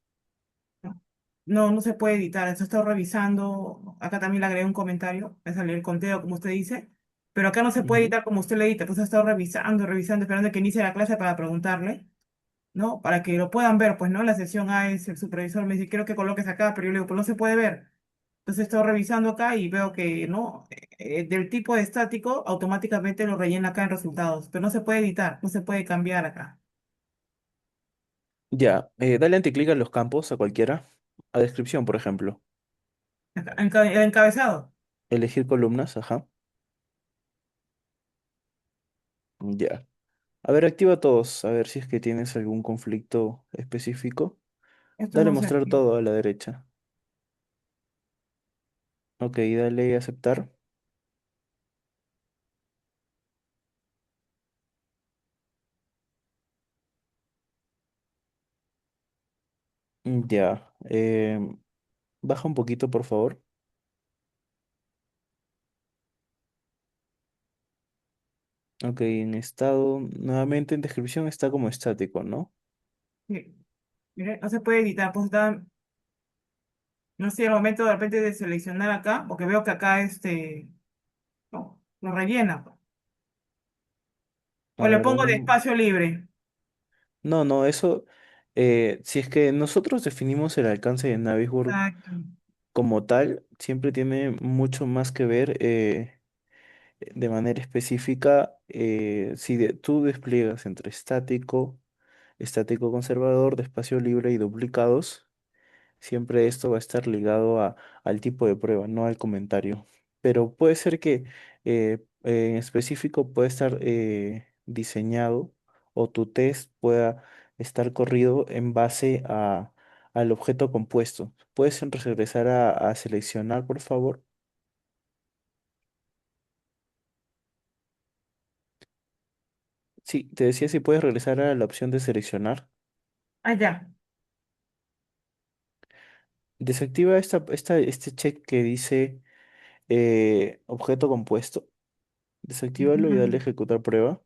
S4: ¿No? No se puede editar. Esto estoy revisando. Acá también le agregué un comentario. Me sale el conteo, como usted dice. Pero acá no se puede
S2: ujú.
S4: editar como usted le edita. Entonces estoy revisando, revisando, esperando que inicie la clase para preguntarle, ¿no? Para que lo puedan ver, pues, ¿no? La sesión A es el supervisor me dice, quiero que coloques acá, pero yo le digo, pues no se puede ver. Entonces estoy revisando acá y veo que, ¿no? Del tipo de estático, automáticamente lo rellena acá en resultados, pero no se puede editar, no se puede cambiar acá.
S2: Ya, dale anticlic a los campos, a cualquiera, a descripción, por ejemplo.
S4: El encabezado.
S2: Elegir columnas, ajá. Ya. A ver, activa todos, a ver si es que tienes algún conflicto específico.
S4: Esto
S2: Dale
S4: no se
S2: mostrar
S4: activa.
S2: todo a la derecha. Ok, dale aceptar. Ya. Baja un poquito, por favor. Ok, en estado, nuevamente en descripción está como estático, ¿no?
S4: Sí, mire, no se puede editar, pues está, no sé, al momento de repente de seleccionar acá, porque veo que acá no, lo rellena, pues. O
S2: A
S4: le
S2: ver,
S4: pongo
S2: dame
S4: de
S2: un...
S4: espacio libre.
S2: No, no, eso, si es que nosotros definimos el alcance de Navisworks
S4: Exacto.
S2: como tal, siempre tiene mucho más que ver de manera específica si tú despliegas entre estático, estático conservador, de espacio libre y duplicados. Siempre esto va a estar ligado al tipo de prueba, no al comentario. Pero puede ser que en específico puede estar diseñado o tu test pueda estar corrido en base al objeto compuesto. ¿Puedes regresar a seleccionar, por favor? Sí, te decía si puedes regresar a la opción de seleccionar.
S4: Ah, ya.
S2: Desactiva este check que dice objeto compuesto. Desactívalo y dale a
S4: Ujú.
S2: ejecutar prueba.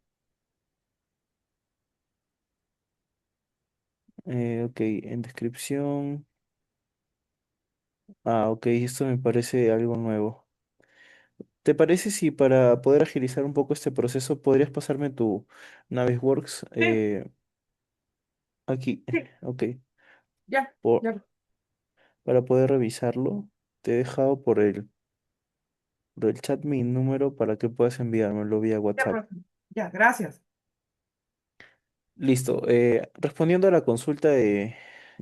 S2: Ok, en descripción. Ah, ok, esto me parece algo nuevo. ¿Te parece si para poder agilizar un poco este proceso podrías pasarme tu Navisworks
S4: Sí,
S2: aquí?
S4: sí,
S2: Ok,
S4: ya,
S2: por-
S4: ya.
S2: para poder revisarlo, te he dejado por el por el chat mi número para que puedas enviármelo vía
S4: Ya,
S2: WhatsApp.
S4: profe. Ya, gracias.
S2: Listo. Respondiendo a la consulta de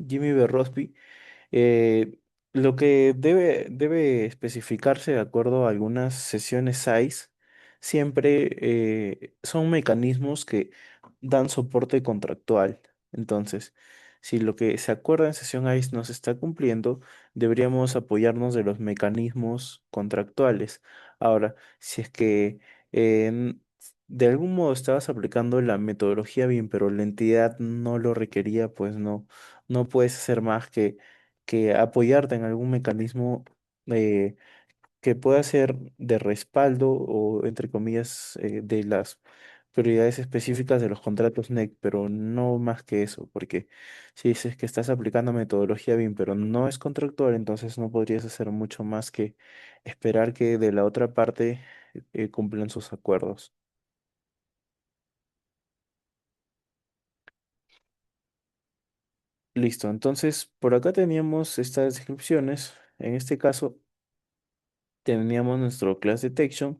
S2: Jimmy Berrosby, Eh, lo que debe especificarse de acuerdo a algunas sesiones SAIS siempre son mecanismos que dan soporte contractual. Entonces, si lo que se acuerda en sesión AIS no se está cumpliendo, deberíamos apoyarnos de los mecanismos contractuales. Ahora, si es que de algún modo estabas aplicando la metodología bien, pero la entidad no lo requería, pues no puedes hacer más que apoyarte en algún mecanismo eh, que pueda ser de respaldo o, entre comillas, de las prioridades específicas de los contratos NEC, pero no más que eso, porque si dices que estás aplicando metodología BIM, pero no es contractual, entonces no podrías hacer mucho más que esperar que de la otra parte cumplan sus acuerdos. Listo, entonces por acá teníamos estas descripciones. En este caso teníamos nuestro class detection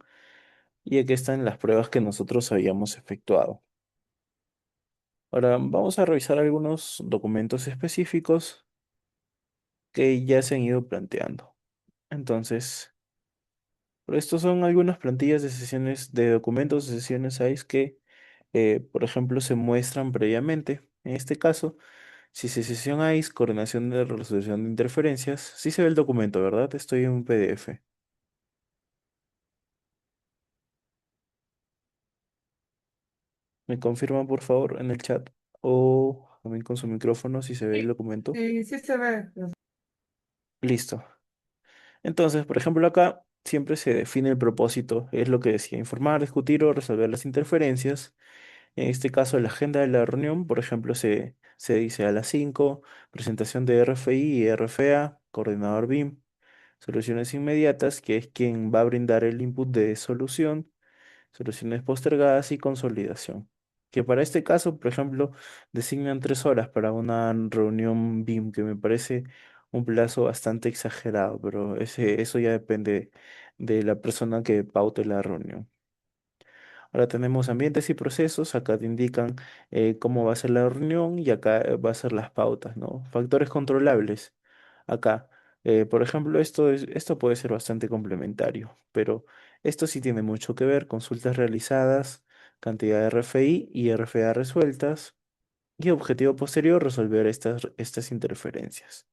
S2: y aquí están las pruebas que nosotros habíamos efectuado. Ahora vamos a revisar algunos documentos específicos que ya se han ido planteando. Entonces, estos son algunas plantillas de sesiones de documentos de sesiones SAIS que, por ejemplo, se muestran previamente. En este caso, si se sesión AIS, coordinación de resolución de interferencias, sí se ve el documento, ¿verdad? Estoy en un PDF. ¿Me confirman, por favor, en el chat? O también con su micrófono si se ve el
S4: Sí,
S2: documento.
S4: sí, sí se ve.
S2: Listo. Entonces, por ejemplo, acá siempre se define el propósito, es lo que decía, informar, discutir o resolver las interferencias. En este caso, la agenda de la reunión, por ejemplo, se dice a las 5 presentación de RFI y RFA, coordinador BIM, soluciones inmediatas, que es quien va a brindar el input de solución, soluciones postergadas y consolidación. Que para este caso, por ejemplo, designan 3 horas para una reunión BIM, que me parece un plazo bastante exagerado, pero eso ya depende de la persona que paute la reunión. Ahora tenemos ambientes y procesos, acá te indican cómo va a ser la reunión y acá va a ser las pautas, ¿no? Factores controlables. Acá, por ejemplo, esto puede ser bastante complementario, pero esto sí tiene mucho que ver, consultas realizadas, cantidad de RFI y RFA resueltas y objetivo posterior, resolver estas interferencias.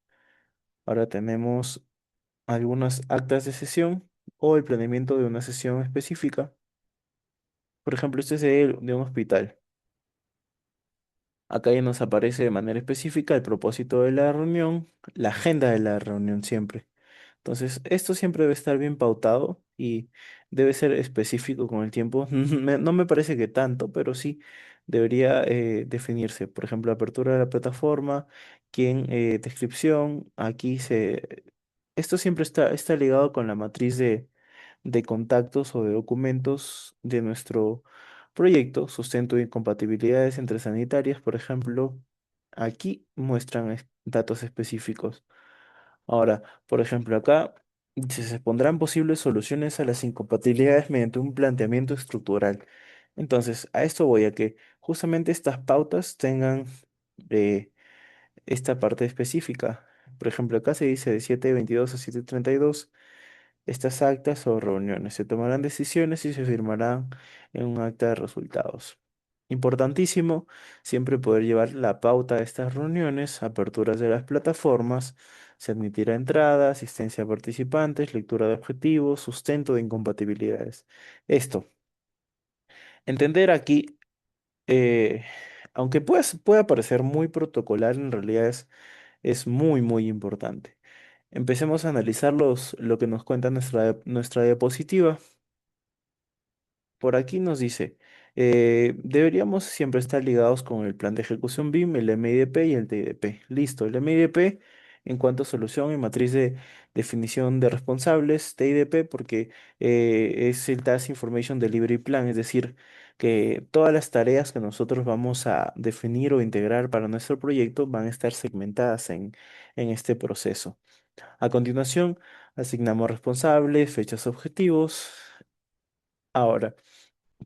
S2: Ahora tenemos algunas actas de sesión o el planeamiento de una sesión específica. Por ejemplo, este es de un hospital. Acá ya nos aparece de manera específica el propósito de la reunión, la agenda de la reunión siempre. Entonces, esto siempre debe estar bien pautado y debe ser específico con el tiempo. No me parece que tanto, pero sí debería definirse. Por ejemplo, apertura de la plataforma, quién, descripción. Esto siempre está ligado con la matriz de contactos o de documentos de nuestro proyecto, sustento y compatibilidades entre sanitarias, por ejemplo, aquí muestran datos específicos. Ahora, por ejemplo, acá se pondrán posibles soluciones a las incompatibilidades mediante un planteamiento estructural. Entonces, a esto voy a que justamente estas pautas tengan eh, esta parte específica. Por ejemplo, acá se dice de 7:22 a 7:32. Estas actas o reuniones se tomarán decisiones y se firmarán en un acta de resultados. Importantísimo, siempre poder llevar la pauta de estas reuniones, aperturas de las plataformas, se admitirá entrada, asistencia a participantes, lectura de objetivos, sustento de incompatibilidades. Esto, entender aquí, eh, aunque pueda parecer muy protocolar, en realidad es muy, muy importante. Empecemos a analizar lo que nos cuenta nuestra diapositiva. Por aquí nos dice, deberíamos siempre estar ligados con el plan de ejecución BIM, el MIDP y el TIDP. Listo, el MIDP en cuanto a solución y matriz de definición de responsables, TIDP porque es el Task Information Delivery Plan, es decir, que todas las tareas que nosotros vamos a definir o integrar para nuestro proyecto van a estar segmentadas en este proceso. A continuación, asignamos responsables, fechas objetivos. Ahora,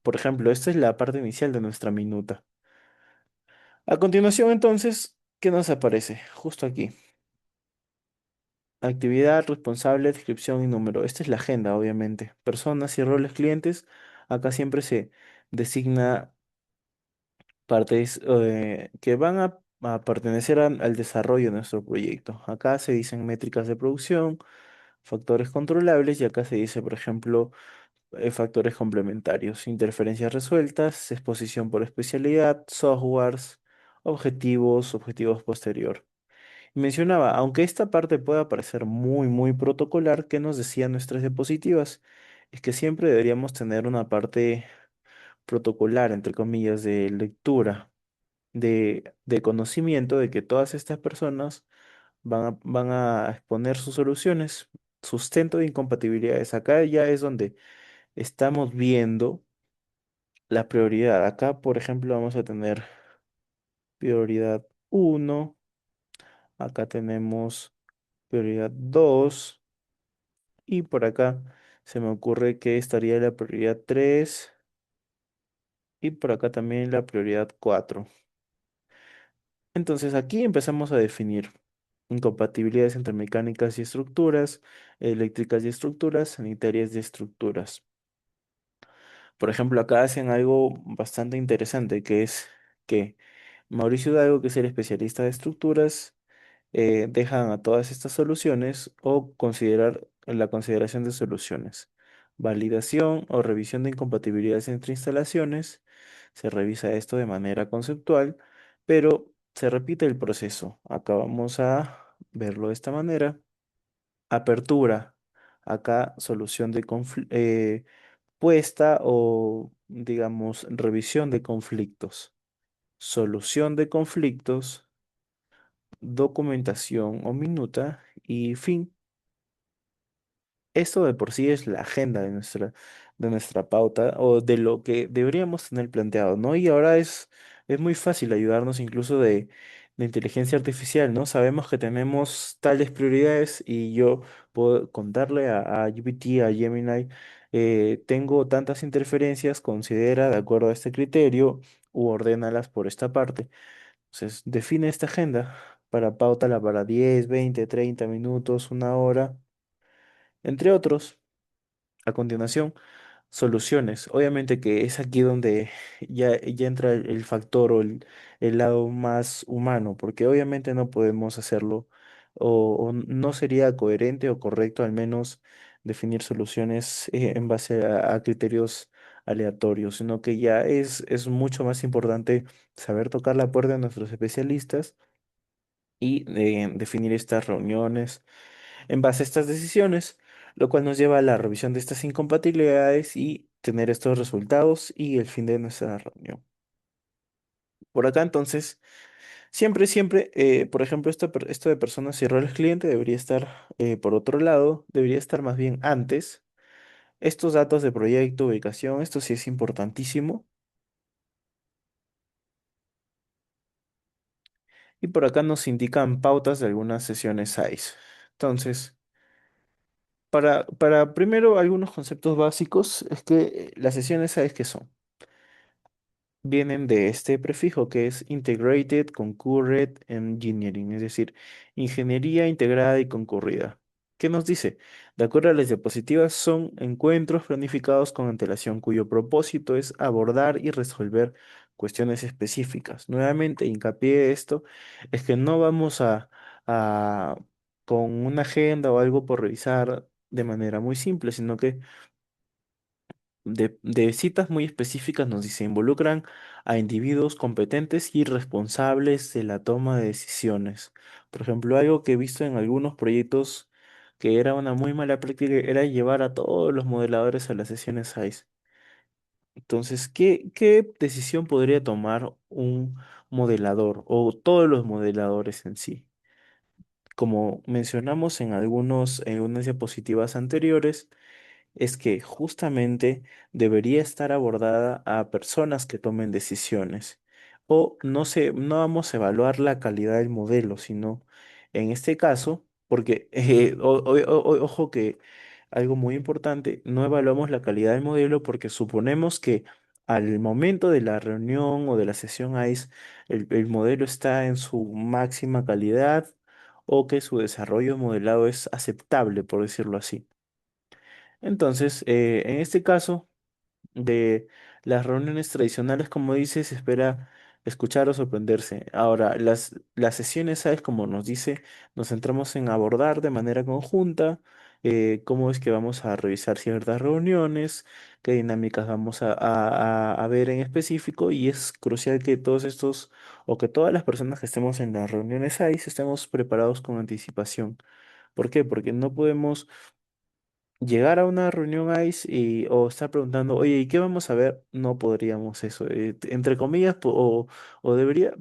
S2: por ejemplo, esta es la parte inicial de nuestra minuta. A continuación, entonces, ¿qué nos aparece? Justo aquí. Actividad, responsable, descripción y número. Esta es la agenda, obviamente. Personas y roles clientes. Acá siempre se designa partes que van a pertenecer al desarrollo de nuestro proyecto. Acá se dicen métricas de producción, factores controlables y acá se dice, por ejemplo, factores complementarios, interferencias resueltas, exposición por especialidad, softwares, objetivos, objetivos posterior. Y mencionaba, aunque esta parte pueda parecer muy protocolar, ¿qué nos decían nuestras diapositivas? Es que siempre deberíamos tener una parte protocolar, entre comillas, de lectura, de conocimiento de que todas estas personas van a exponer sus soluciones, sustento de incompatibilidades. Acá ya es donde estamos viendo la prioridad. Acá, por ejemplo, vamos a tener prioridad uno, acá tenemos prioridad 2 y por acá se me ocurre que estaría la prioridad 3 y por acá también la prioridad 4. Entonces aquí empezamos a definir incompatibilidades entre mecánicas y estructuras, eléctricas y estructuras, sanitarias y estructuras. Por ejemplo, acá hacen algo bastante interesante, que es que Mauricio Hidalgo, que es el especialista de estructuras, dejan a todas estas soluciones o considerar la consideración de soluciones. Validación o revisión de incompatibilidades entre instalaciones. Se revisa esto de manera conceptual, pero se repite el proceso. Acá vamos a verlo de esta manera. Apertura. Acá solución de puesta o, digamos, revisión de conflictos. Solución de conflictos, documentación o minuta y fin. Esto de por sí es la agenda de nuestra pauta o de lo que deberíamos tener planteado, ¿no? Y ahora es muy fácil ayudarnos incluso de inteligencia artificial, ¿no? Sabemos que tenemos tales prioridades y yo puedo contarle a GPT, a Gemini, tengo tantas interferencias, considera de acuerdo a este criterio u ordénalas por esta parte. Entonces, define esta agenda para pautala para 10, 20, 30 minutos, una hora, entre otros. A continuación, soluciones. Obviamente que es aquí donde ya entra el factor o el lado más humano, porque obviamente no podemos hacerlo o no sería coherente o correcto al menos definir soluciones en base a criterios aleatorios, sino que ya es mucho más importante saber tocar la puerta de nuestros especialistas y definir estas reuniones en base a estas decisiones, lo cual nos lleva a la revisión de estas incompatibilidades y tener estos resultados y el fin de nuestra reunión. Por acá entonces, siempre, por ejemplo, esto de personas y roles cliente debería estar, por otro lado, debería estar más bien antes. Estos datos de proyecto, ubicación, esto sí es importantísimo. Y por acá nos indican pautas de algunas sesiones SAIS. Entonces, para primero algunos conceptos básicos, es que las sesiones SAIS, ¿qué son? Vienen de este prefijo que es Integrated Concurrent Engineering, es decir, ingeniería integrada y concurrida. ¿Qué nos dice? De acuerdo a las diapositivas, son encuentros planificados con antelación cuyo propósito es abordar y resolver cuestiones específicas. Nuevamente, hincapié de esto es que no vamos a con una agenda o algo por revisar de manera muy simple, sino que de citas muy específicas nos dice, involucran a individuos competentes y responsables de la toma de decisiones. Por ejemplo, algo que he visto en algunos proyectos que era una muy mala práctica era llevar a todos los modeladores a las sesiones ICE. Entonces, ¿qué decisión podría tomar un modelador o todos los modeladores en sí? Como mencionamos en algunas diapositivas anteriores, es que justamente debería estar abordada a personas que tomen decisiones. O no vamos a evaluar la calidad del modelo, sino en este caso, porque ojo que algo muy importante, no evaluamos la calidad del modelo porque suponemos que al momento de la reunión o de la sesión ICE, el modelo está en su máxima calidad o que su desarrollo modelado es aceptable, por decirlo así. Entonces, en este caso de las reuniones tradicionales, como dices, se espera escuchar o sorprenderse. Ahora, las sesiones, ¿sabes? Como nos dice, nos centramos en abordar de manera conjunta cómo es que vamos a revisar ciertas reuniones, qué dinámicas vamos a ver en específico, y es crucial que todos estos o que todas las personas que estemos en las reuniones ahí estemos preparados con anticipación. ¿Por qué? Porque no podemos llegar a una reunión ICE o estar preguntando, oye, ¿y qué vamos a ver? No podríamos eso. Entre comillas, o debería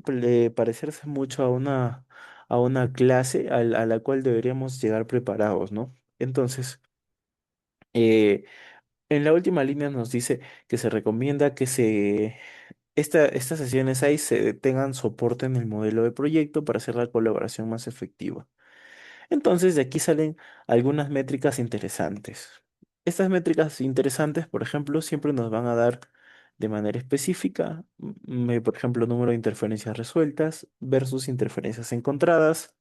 S2: parecerse mucho a una clase a la cual deberíamos llegar preparados, ¿no? Entonces, eh, en la última línea nos dice que se recomienda que estas sesiones ICE tengan soporte en el modelo de proyecto para hacer la colaboración más efectiva. Entonces, de aquí salen algunas métricas interesantes. Estas métricas interesantes, por ejemplo, siempre nos van a dar de manera específica, por ejemplo, número de interferencias resueltas versus interferencias encontradas,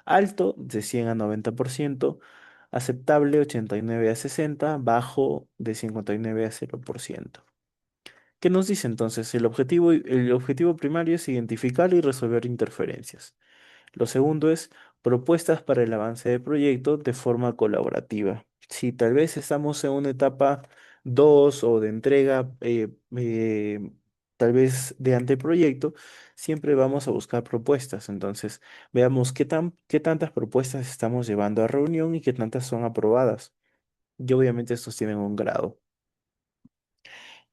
S2: alto de 100 a 90%, aceptable 89 a 60, bajo de 59 a 0%. ¿Qué nos dice entonces? El objetivo primario es identificar y resolver interferencias. Lo segundo es propuestas para el avance del proyecto de forma colaborativa. Si tal vez estamos en una etapa 2 o de entrega, tal vez de anteproyecto, siempre vamos a buscar propuestas. Entonces, veamos qué tantas propuestas estamos llevando a reunión y qué tantas son aprobadas. Y obviamente estos tienen un grado.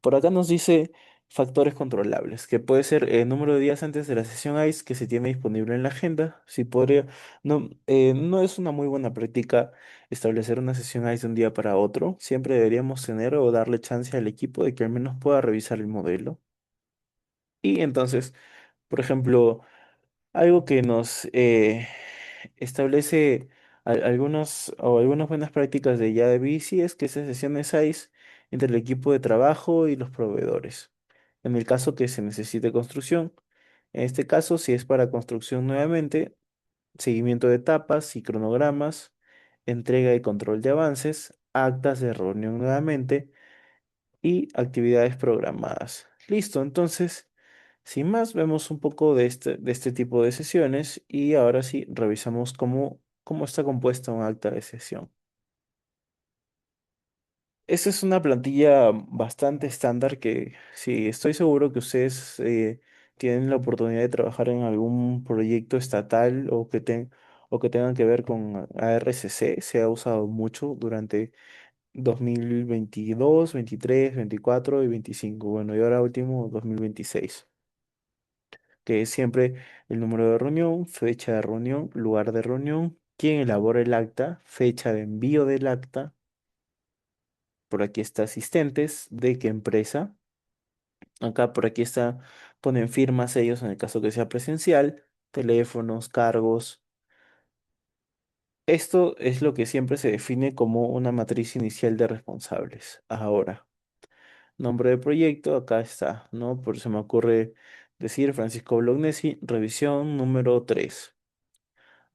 S2: Por acá nos dice factores controlables, que puede ser el número de días antes de la sesión ICE que se tiene disponible en la agenda. Si podría, no es una muy buena práctica establecer una sesión ICE de un día para otro. Siempre deberíamos tener o darle chance al equipo de que al menos pueda revisar el modelo. Y entonces, por ejemplo, algo que nos establece algunas buenas prácticas de ya de bici es que esas sesiones hay entre el equipo de trabajo y los proveedores. En el caso que se necesite construcción, en este caso, si es para construcción nuevamente, seguimiento de etapas y cronogramas, entrega y control de avances, actas de reunión nuevamente y actividades programadas. Listo, entonces, sin más, vemos un poco de este tipo de sesiones y ahora sí revisamos cómo está compuesta un acta de sesión. Esta es una plantilla bastante estándar que sí, estoy seguro que ustedes tienen la oportunidad de trabajar en algún proyecto estatal o que tengan que ver con ARCC. Se ha usado mucho durante 2022, 23, 24 y 25. Bueno, y ahora último 2026, que es siempre el número de reunión, fecha de reunión, lugar de reunión, quién elabora el acta, fecha de envío del acta. Por aquí está asistentes, de qué empresa. Acá por aquí está, ponen firmas ellos en el caso que sea presencial, teléfonos, cargos. Esto es lo que siempre se define como una matriz inicial de responsables. Ahora, nombre de proyecto, acá está, ¿no? Por eso me ocurre decir Francisco Bolognesi, revisión número 3.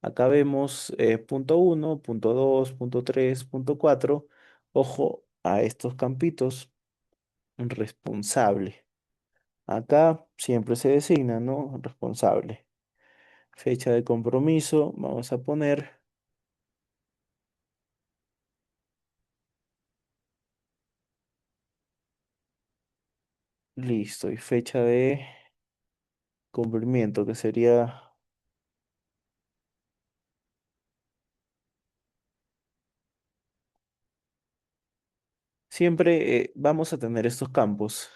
S2: Acá vemos punto 1, punto 2, punto 3, punto 4. Ojo a estos campitos, responsable. Acá siempre se designa, ¿no? Responsable. Fecha de compromiso, vamos a poner, listo, y fecha de cumplimiento, que sería, siempre vamos a tener estos campos,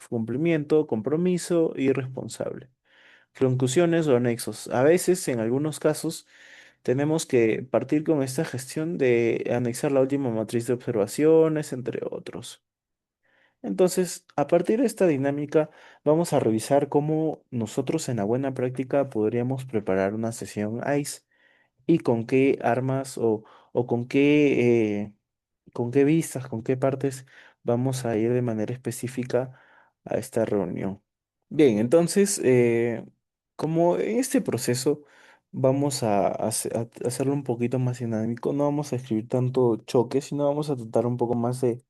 S2: cumplimiento, compromiso y responsable. Conclusiones o anexos. A veces, en algunos casos, tenemos que partir con esta gestión de anexar la última matriz de observaciones, entre otros. Entonces, a partir de esta dinámica, vamos a revisar cómo nosotros en la buena práctica podríamos preparar una sesión ICE y con qué armas o con qué vistas, con qué partes vamos a ir de manera específica a esta reunión. Bien, entonces, como en este proceso vamos a hacerlo un poquito más dinámico, no vamos a escribir tanto choque, sino vamos a tratar un poco más de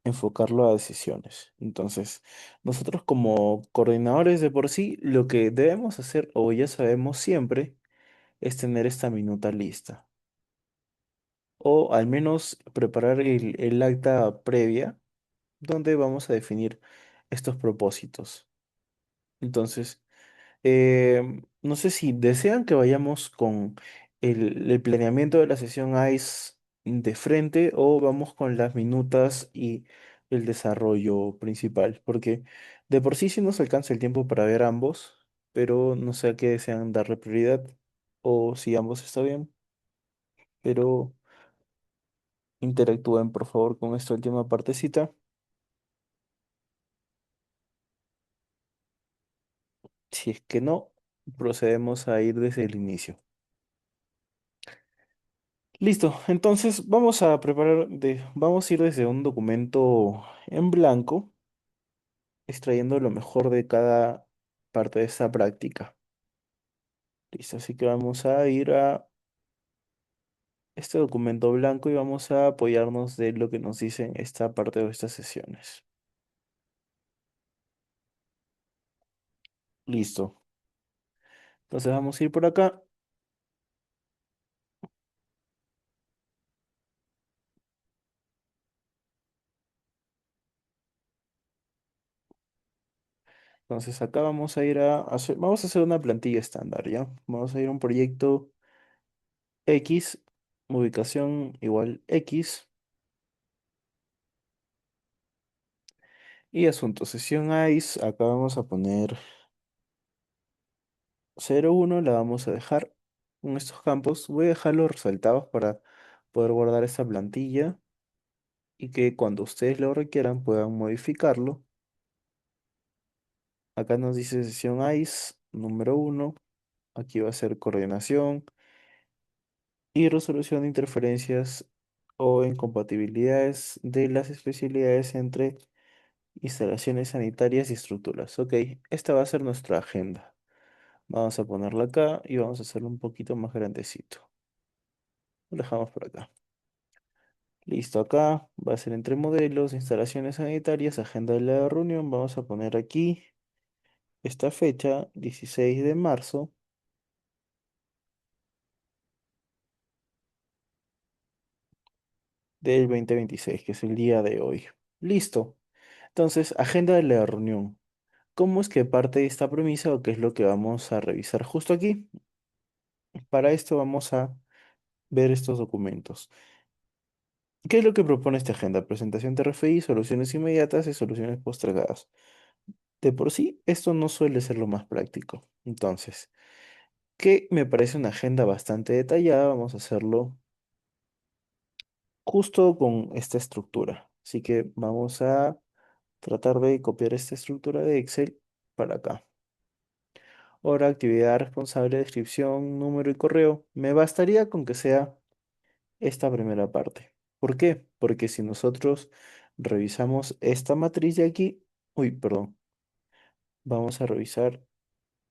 S2: enfocarlo a decisiones. Entonces, nosotros como coordinadores de por sí, lo que debemos hacer, o ya sabemos siempre, es tener esta minuta lista. O al menos preparar el acta previa donde vamos a definir estos propósitos. Entonces, no sé si desean que vayamos con el planeamiento de la sesión ICE de frente o vamos con las minutas y el desarrollo principal, porque de por sí nos alcanza el tiempo para ver ambos, pero no sé a qué desean darle prioridad o si ambos está bien, pero interactúen por favor con esta última partecita. Si es que no, procedemos a ir desde el inicio. Listo, entonces vamos a ir desde un documento en blanco, extrayendo lo mejor de cada parte de esta práctica. Listo, así que vamos a ir a este documento blanco y vamos a apoyarnos de lo que nos dicen esta parte de estas sesiones. Listo. Entonces vamos a ir por acá. Entonces acá vamos a ir vamos a hacer una plantilla estándar, ¿ya? Vamos a ir a un proyecto X, ubicación igual X. Y asunto, sesión ICE, acá vamos a poner 01, la vamos a dejar con estos campos. Voy a dejarlos resaltados para poder guardar esta plantilla y que cuando ustedes lo requieran puedan modificarlo. Acá nos dice sesión ICE número 1, aquí va a ser coordinación y resolución de interferencias o incompatibilidades de las especialidades entre instalaciones sanitarias y estructuras. Ok, esta va a ser nuestra agenda. Vamos a ponerla acá y vamos a hacerlo un poquito más grandecito. Lo dejamos por acá. Listo, acá va a ser entre modelos, instalaciones sanitarias, agenda de la reunión. Vamos a poner aquí esta fecha, 16 de marzo del 2026, que es el día de hoy. Listo. Entonces, agenda de la reunión. ¿Cómo es que parte de esta premisa o qué es lo que vamos a revisar justo aquí? Para esto vamos a ver estos documentos. ¿Qué es lo que propone esta agenda? Presentación de RFI, soluciones inmediatas y soluciones postergadas. De por sí, esto no suele ser lo más práctico. Entonces, que me parece una agenda bastante detallada, vamos a hacerlo justo con esta estructura. Así que vamos a tratar de copiar esta estructura de Excel para acá. Hora, actividad responsable, descripción, número y correo. Me bastaría con que sea esta primera parte. ¿Por qué? Porque si nosotros revisamos esta matriz de aquí, uy, perdón, vamos a revisar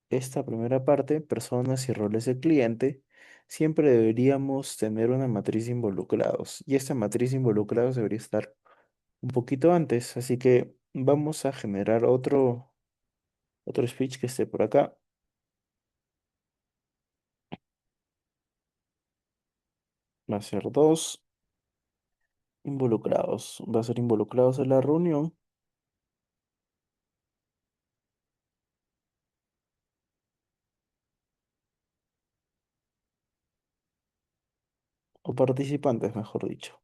S2: esta primera parte, personas y roles del cliente, siempre deberíamos tener una matriz de involucrados. Y esta matriz de involucrados debería estar un poquito antes. Así que vamos a generar otro speech que esté por acá. Va a ser dos involucrados. Va a ser involucrados en la reunión o participantes, mejor dicho.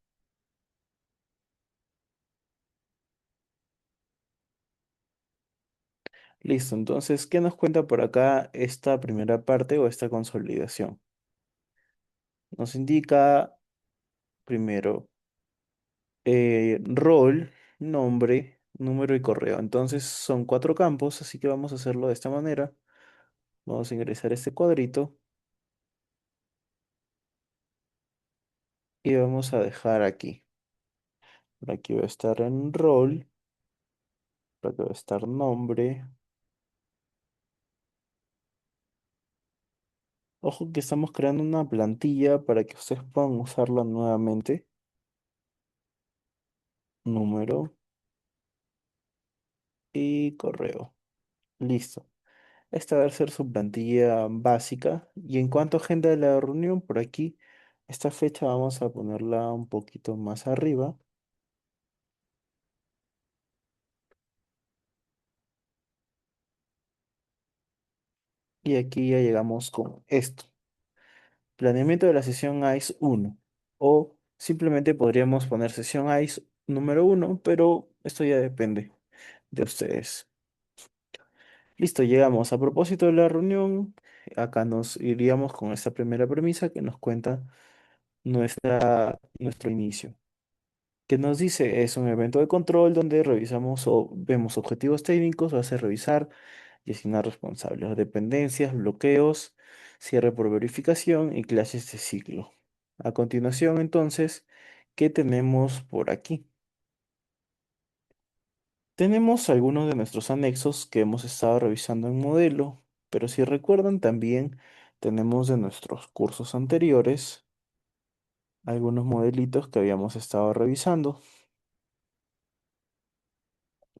S2: Listo, entonces, ¿qué nos cuenta por acá esta primera parte o esta consolidación? nos indica primero rol, nombre, número y correo. Entonces son cuatro campos, así que vamos a hacerlo de esta manera. Vamos a ingresar este cuadrito y vamos a dejar aquí. Por aquí va a estar en rol, por aquí va a estar nombre. Ojo que estamos creando una plantilla para que ustedes puedan usarla nuevamente. Número y correo. Listo. Esta va a ser su plantilla básica. Y en cuanto a agenda de la reunión, por aquí, esta fecha vamos a ponerla un poquito más arriba. Y aquí ya llegamos con esto. Planeamiento de la sesión ICE 1. O simplemente podríamos poner sesión ICE número 1, pero esto ya depende de ustedes. Listo, llegamos. A propósito de la reunión, acá nos iríamos con esta primera premisa que nos cuenta nuestro inicio. Que nos dice, es un evento de control donde revisamos o vemos objetivos técnicos, va a ser revisar y asignar responsables, dependencias, bloqueos, cierre por verificación y clases de ciclo. A continuación, entonces, ¿qué tenemos por aquí? Tenemos algunos de nuestros anexos que hemos estado revisando en modelo, pero si recuerdan también tenemos de nuestros cursos anteriores algunos modelitos que habíamos estado revisando.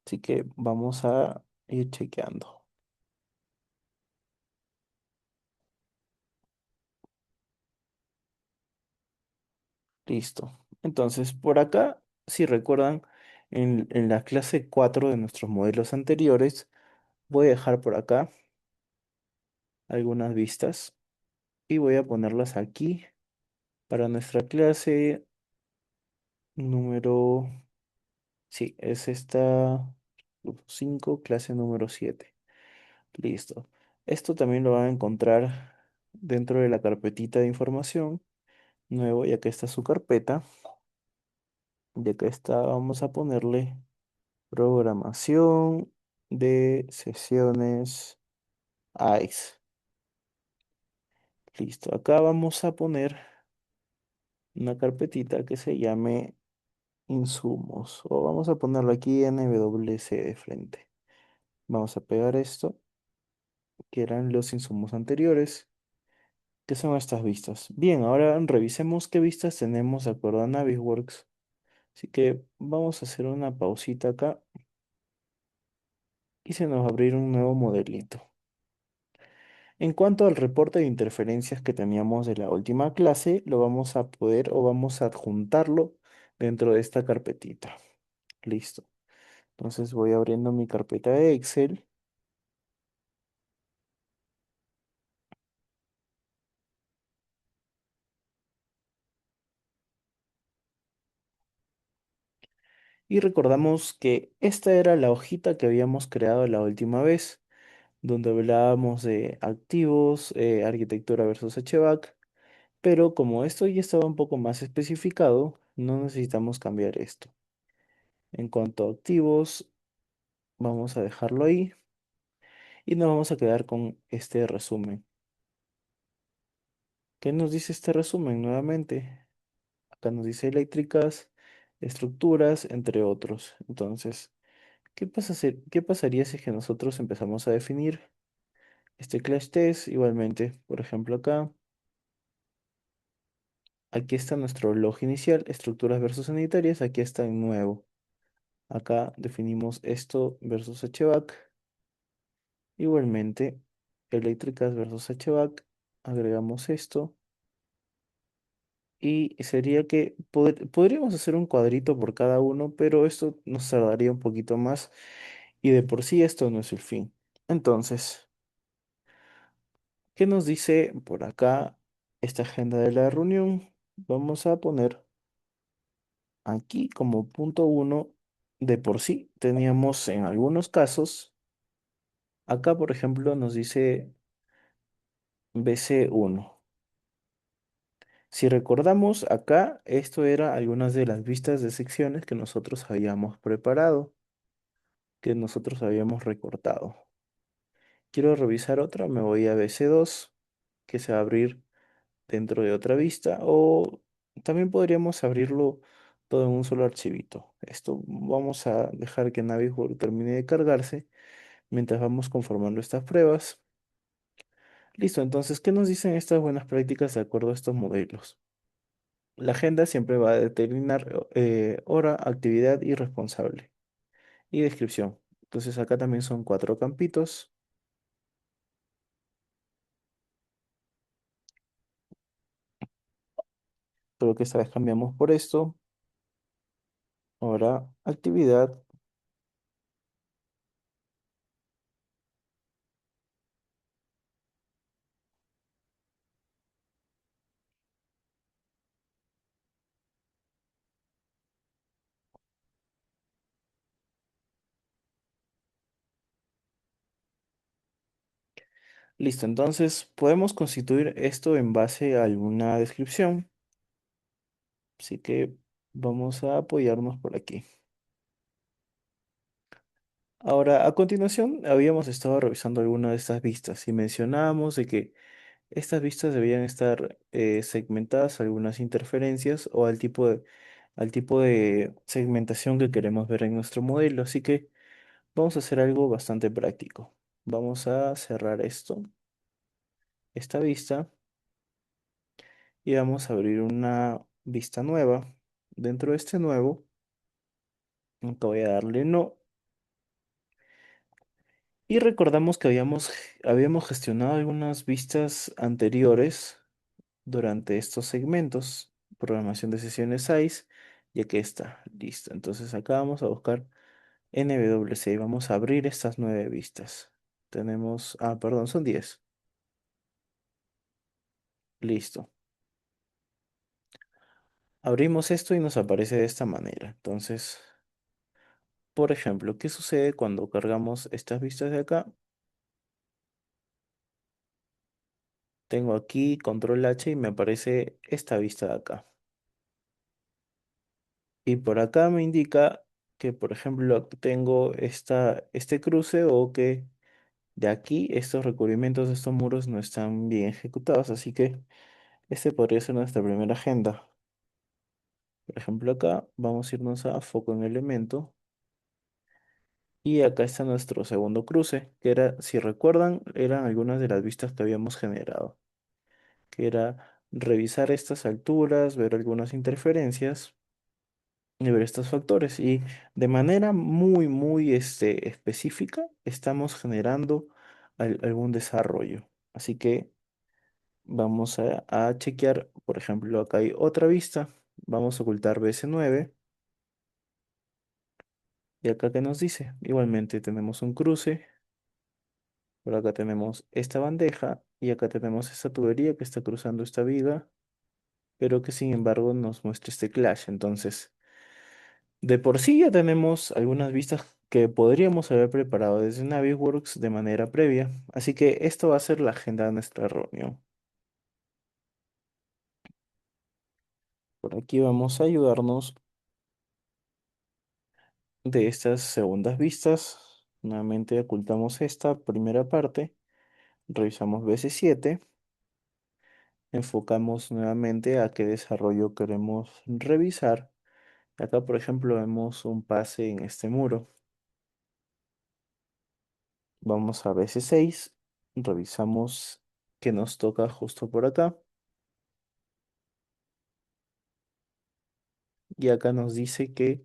S2: Así que vamos a ir chequeando. Listo. Entonces, por acá, si recuerdan, en la clase 4 de nuestros modelos anteriores, voy a dejar por acá algunas vistas y voy a ponerlas aquí para nuestra clase número, sí, es esta grupo 5, clase número 7. Listo. Esto también lo van a encontrar dentro de la carpetita de información nuevo, ya que está su carpeta. Y acá está, vamos a ponerle programación de sesiones ICE. Listo, acá vamos a poner una carpetita que se llame insumos o vamos a ponerlo aquí NWC de frente. Vamos a pegar esto, que eran los insumos anteriores, que son estas vistas. Bien, ahora revisemos qué vistas tenemos de acuerdo a Navisworks. Así que vamos a hacer una pausita acá y se nos va a abrir un nuevo modelito. En cuanto al reporte de interferencias que teníamos de la última clase, lo vamos a poder o vamos a adjuntarlo dentro de esta carpetita. Listo. Entonces voy abriendo mi carpeta de Excel y recordamos que esta era la hojita que habíamos creado la última vez, donde hablábamos de activos, arquitectura versus HVAC, pero como esto ya estaba un poco más especificado, no necesitamos cambiar esto. En cuanto a activos, vamos a dejarlo ahí. Y nos vamos a quedar con este resumen. ¿Qué nos dice este resumen nuevamente? Acá nos dice eléctricas, estructuras, entre otros. Entonces, ¿qué pasaría si es que nosotros empezamos a definir este clash test? Igualmente, por ejemplo, acá, aquí está nuestro log inicial, estructuras versus sanitarias, aquí está en nuevo. Acá definimos esto versus HVAC. Igualmente, eléctricas versus HVAC, agregamos esto. Y sería que podríamos hacer un cuadrito por cada uno, pero esto nos tardaría un poquito más y de por sí esto no es el fin. Entonces, ¿qué nos dice por acá esta agenda de la reunión? Vamos a poner aquí como punto uno, de por sí teníamos en algunos casos, acá por ejemplo nos dice BC1. Si recordamos acá, esto era algunas de las vistas de secciones que nosotros habíamos preparado, que nosotros habíamos recortado. Quiero revisar otra, me voy a BC2, que se va a abrir dentro de otra vista, o también podríamos abrirlo todo en un solo archivito. Esto vamos a dejar que Navisworks termine de cargarse mientras vamos conformando estas pruebas. Listo, entonces, ¿qué nos dicen estas buenas prácticas de acuerdo a estos modelos? La agenda siempre va a determinar hora, actividad y responsable. Y descripción. Entonces acá también son 4 campitos. Solo que esta vez cambiamos por esto. Hora, actividad. Listo, entonces podemos constituir esto en base a alguna descripción. Así que vamos a apoyarnos por aquí. Ahora, a continuación, habíamos estado revisando algunas de estas vistas y mencionábamos de que estas vistas debían estar segmentadas a algunas interferencias o al tipo de segmentación que queremos ver en nuestro modelo. Así que vamos a hacer algo bastante práctico. Vamos a cerrar esta vista, y vamos a abrir una vista nueva. Dentro de este nuevo, acá voy a darle no. Y recordamos que habíamos gestionado algunas vistas anteriores durante estos segmentos, programación de sesiones 6, ya que está lista. Entonces acá vamos a buscar NWC y vamos a abrir estas 9 vistas. Tenemos, perdón, son 10. Listo. Abrimos esto y nos aparece de esta manera. Entonces, por ejemplo, ¿qué sucede cuando cargamos estas vistas de acá? Tengo aquí control H y me aparece esta vista de acá. Y por acá me indica que, por ejemplo, tengo este cruce, o que de aquí estos recubrimientos de estos muros no están bien ejecutados. Así que este podría ser nuestra primera agenda. Por ejemplo, acá vamos a irnos a foco en elemento. Y acá está nuestro segundo cruce, que era, si recuerdan, eran algunas de las vistas que habíamos generado, que era revisar estas alturas, ver algunas interferencias y ver estos factores. Y de manera muy específica estamos generando algún desarrollo. Así que vamos a chequear, por ejemplo, acá hay otra vista. Vamos a ocultar BS9. Y acá que nos dice, igualmente tenemos un cruce. Por acá tenemos esta bandeja y acá tenemos esta tubería que está cruzando esta viga, pero que sin embargo nos muestra este clash. Entonces, de por sí ya tenemos algunas vistas que podríamos haber preparado desde Navisworks de manera previa. Así que esto va a ser la agenda de nuestra reunión. Por aquí vamos a ayudarnos de estas segundas vistas. Nuevamente ocultamos esta primera parte. Revisamos BC7. Enfocamos nuevamente a qué desarrollo queremos revisar. Acá, por ejemplo, vemos un pase en este muro. Vamos a BC6, revisamos qué nos toca justo por acá. Y acá nos dice que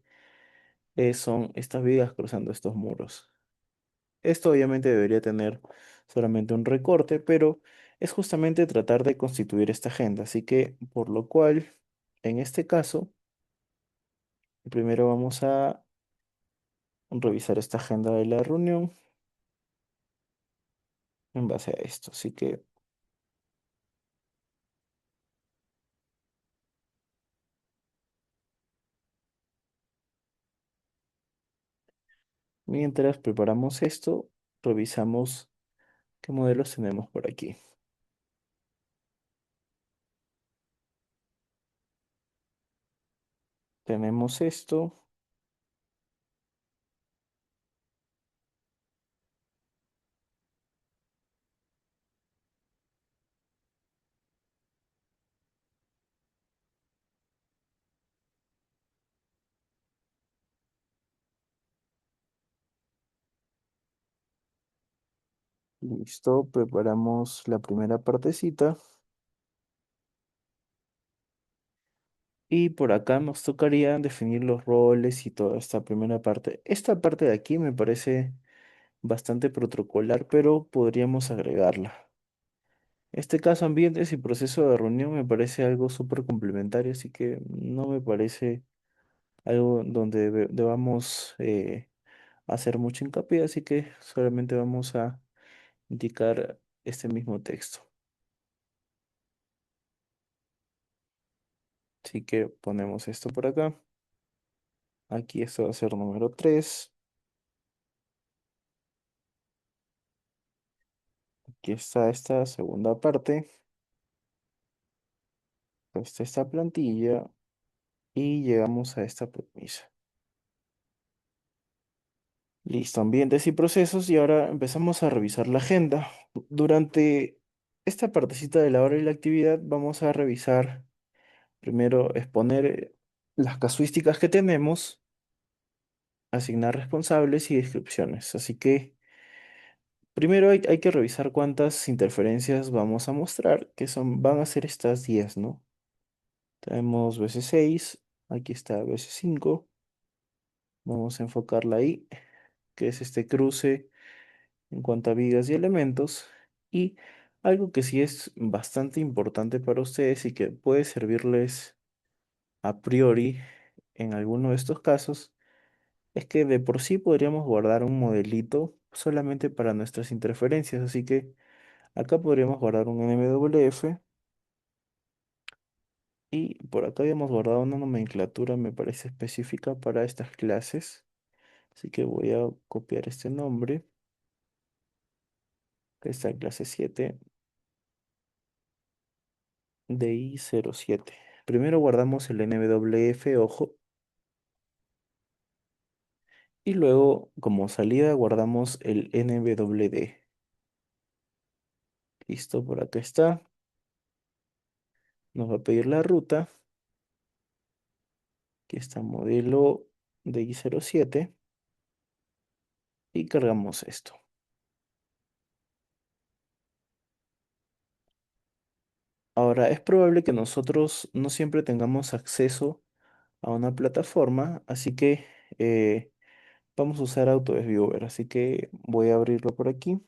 S2: son estas vigas cruzando estos muros. Esto obviamente debería tener solamente un recorte, pero es justamente tratar de constituir esta agenda. Así que, por lo cual, en este caso, primero vamos a revisar esta agenda de la reunión en base a esto. Así que mientras preparamos esto, revisamos qué modelos tenemos por aquí. tenemos esto. Listo, preparamos la primera partecita. Y por acá nos tocaría definir los roles y toda esta primera parte. Esta parte de aquí me parece bastante protocolar, pero podríamos agregarla. Este caso, ambientes y proceso de reunión me parece algo súper complementario, así que no me parece algo donde debamos hacer mucho hincapié, así que solamente vamos a indicar este mismo texto. Así que ponemos esto por acá. Aquí esto va a ser número 3. Aquí está esta segunda parte. Está esta plantilla y llegamos a esta premisa. Listo, ambientes y procesos y ahora empezamos a revisar la agenda. Durante esta partecita de la hora y la actividad vamos a revisar, primero exponer las casuísticas que tenemos, asignar responsables y descripciones. Así que primero hay que revisar cuántas interferencias vamos a mostrar, que van a ser estas 10, ¿no? Tenemos BC6, aquí está BC5, vamos a enfocarla ahí, que es este cruce en cuanto a vigas y elementos. Y algo que sí es bastante importante para ustedes y que puede servirles a priori en alguno de estos casos, es que de por sí podríamos guardar un modelito solamente para nuestras interferencias. Así que acá podríamos guardar un NMWF y por acá habíamos guardado una nomenclatura, me parece específica para estas clases. Así que voy a copiar este nombre. Esta clase 7 DI07. Primero guardamos el NWF, ojo, y luego como salida guardamos el NWD. Listo, por acá está. Nos va a pedir la ruta. Aquí está modelo DI07 y cargamos esto. Ahora, es probable que nosotros no siempre tengamos acceso a una plataforma, así que vamos a usar Autodesk Viewer. Así que voy a abrirlo por aquí.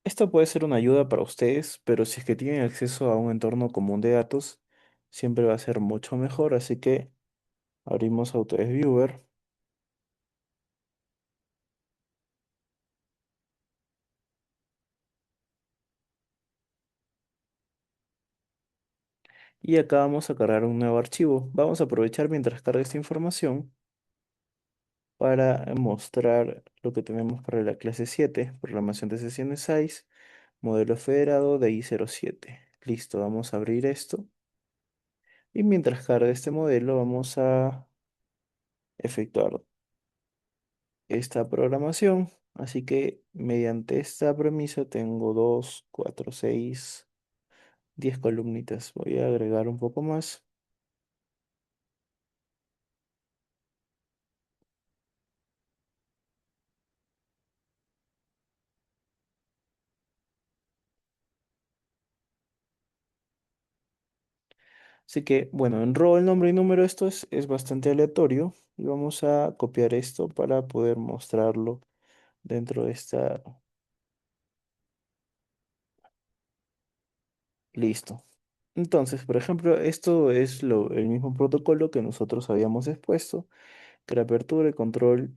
S2: Esto puede ser una ayuda para ustedes, pero si es que tienen acceso a un entorno común de datos, siempre va a ser mucho mejor. Así que abrimos Autodesk Viewer y acá vamos a cargar un nuevo archivo. Vamos a aprovechar mientras carga esta información para mostrar lo que tenemos para la clase 7, programación de sesiones 6, modelo federado de I07. Listo, vamos a abrir esto. Y mientras carga este modelo, vamos a efectuar esta programación. Así que mediante esta premisa tengo 2, 4, 6, 10 columnitas. Voy a agregar un poco más. Así que, bueno, en rol, nombre y número esto es bastante aleatorio. Y vamos a copiar esto para poder mostrarlo dentro de esta. Listo. Entonces, por ejemplo, esto es el mismo protocolo que nosotros habíamos expuesto, que era apertura y control.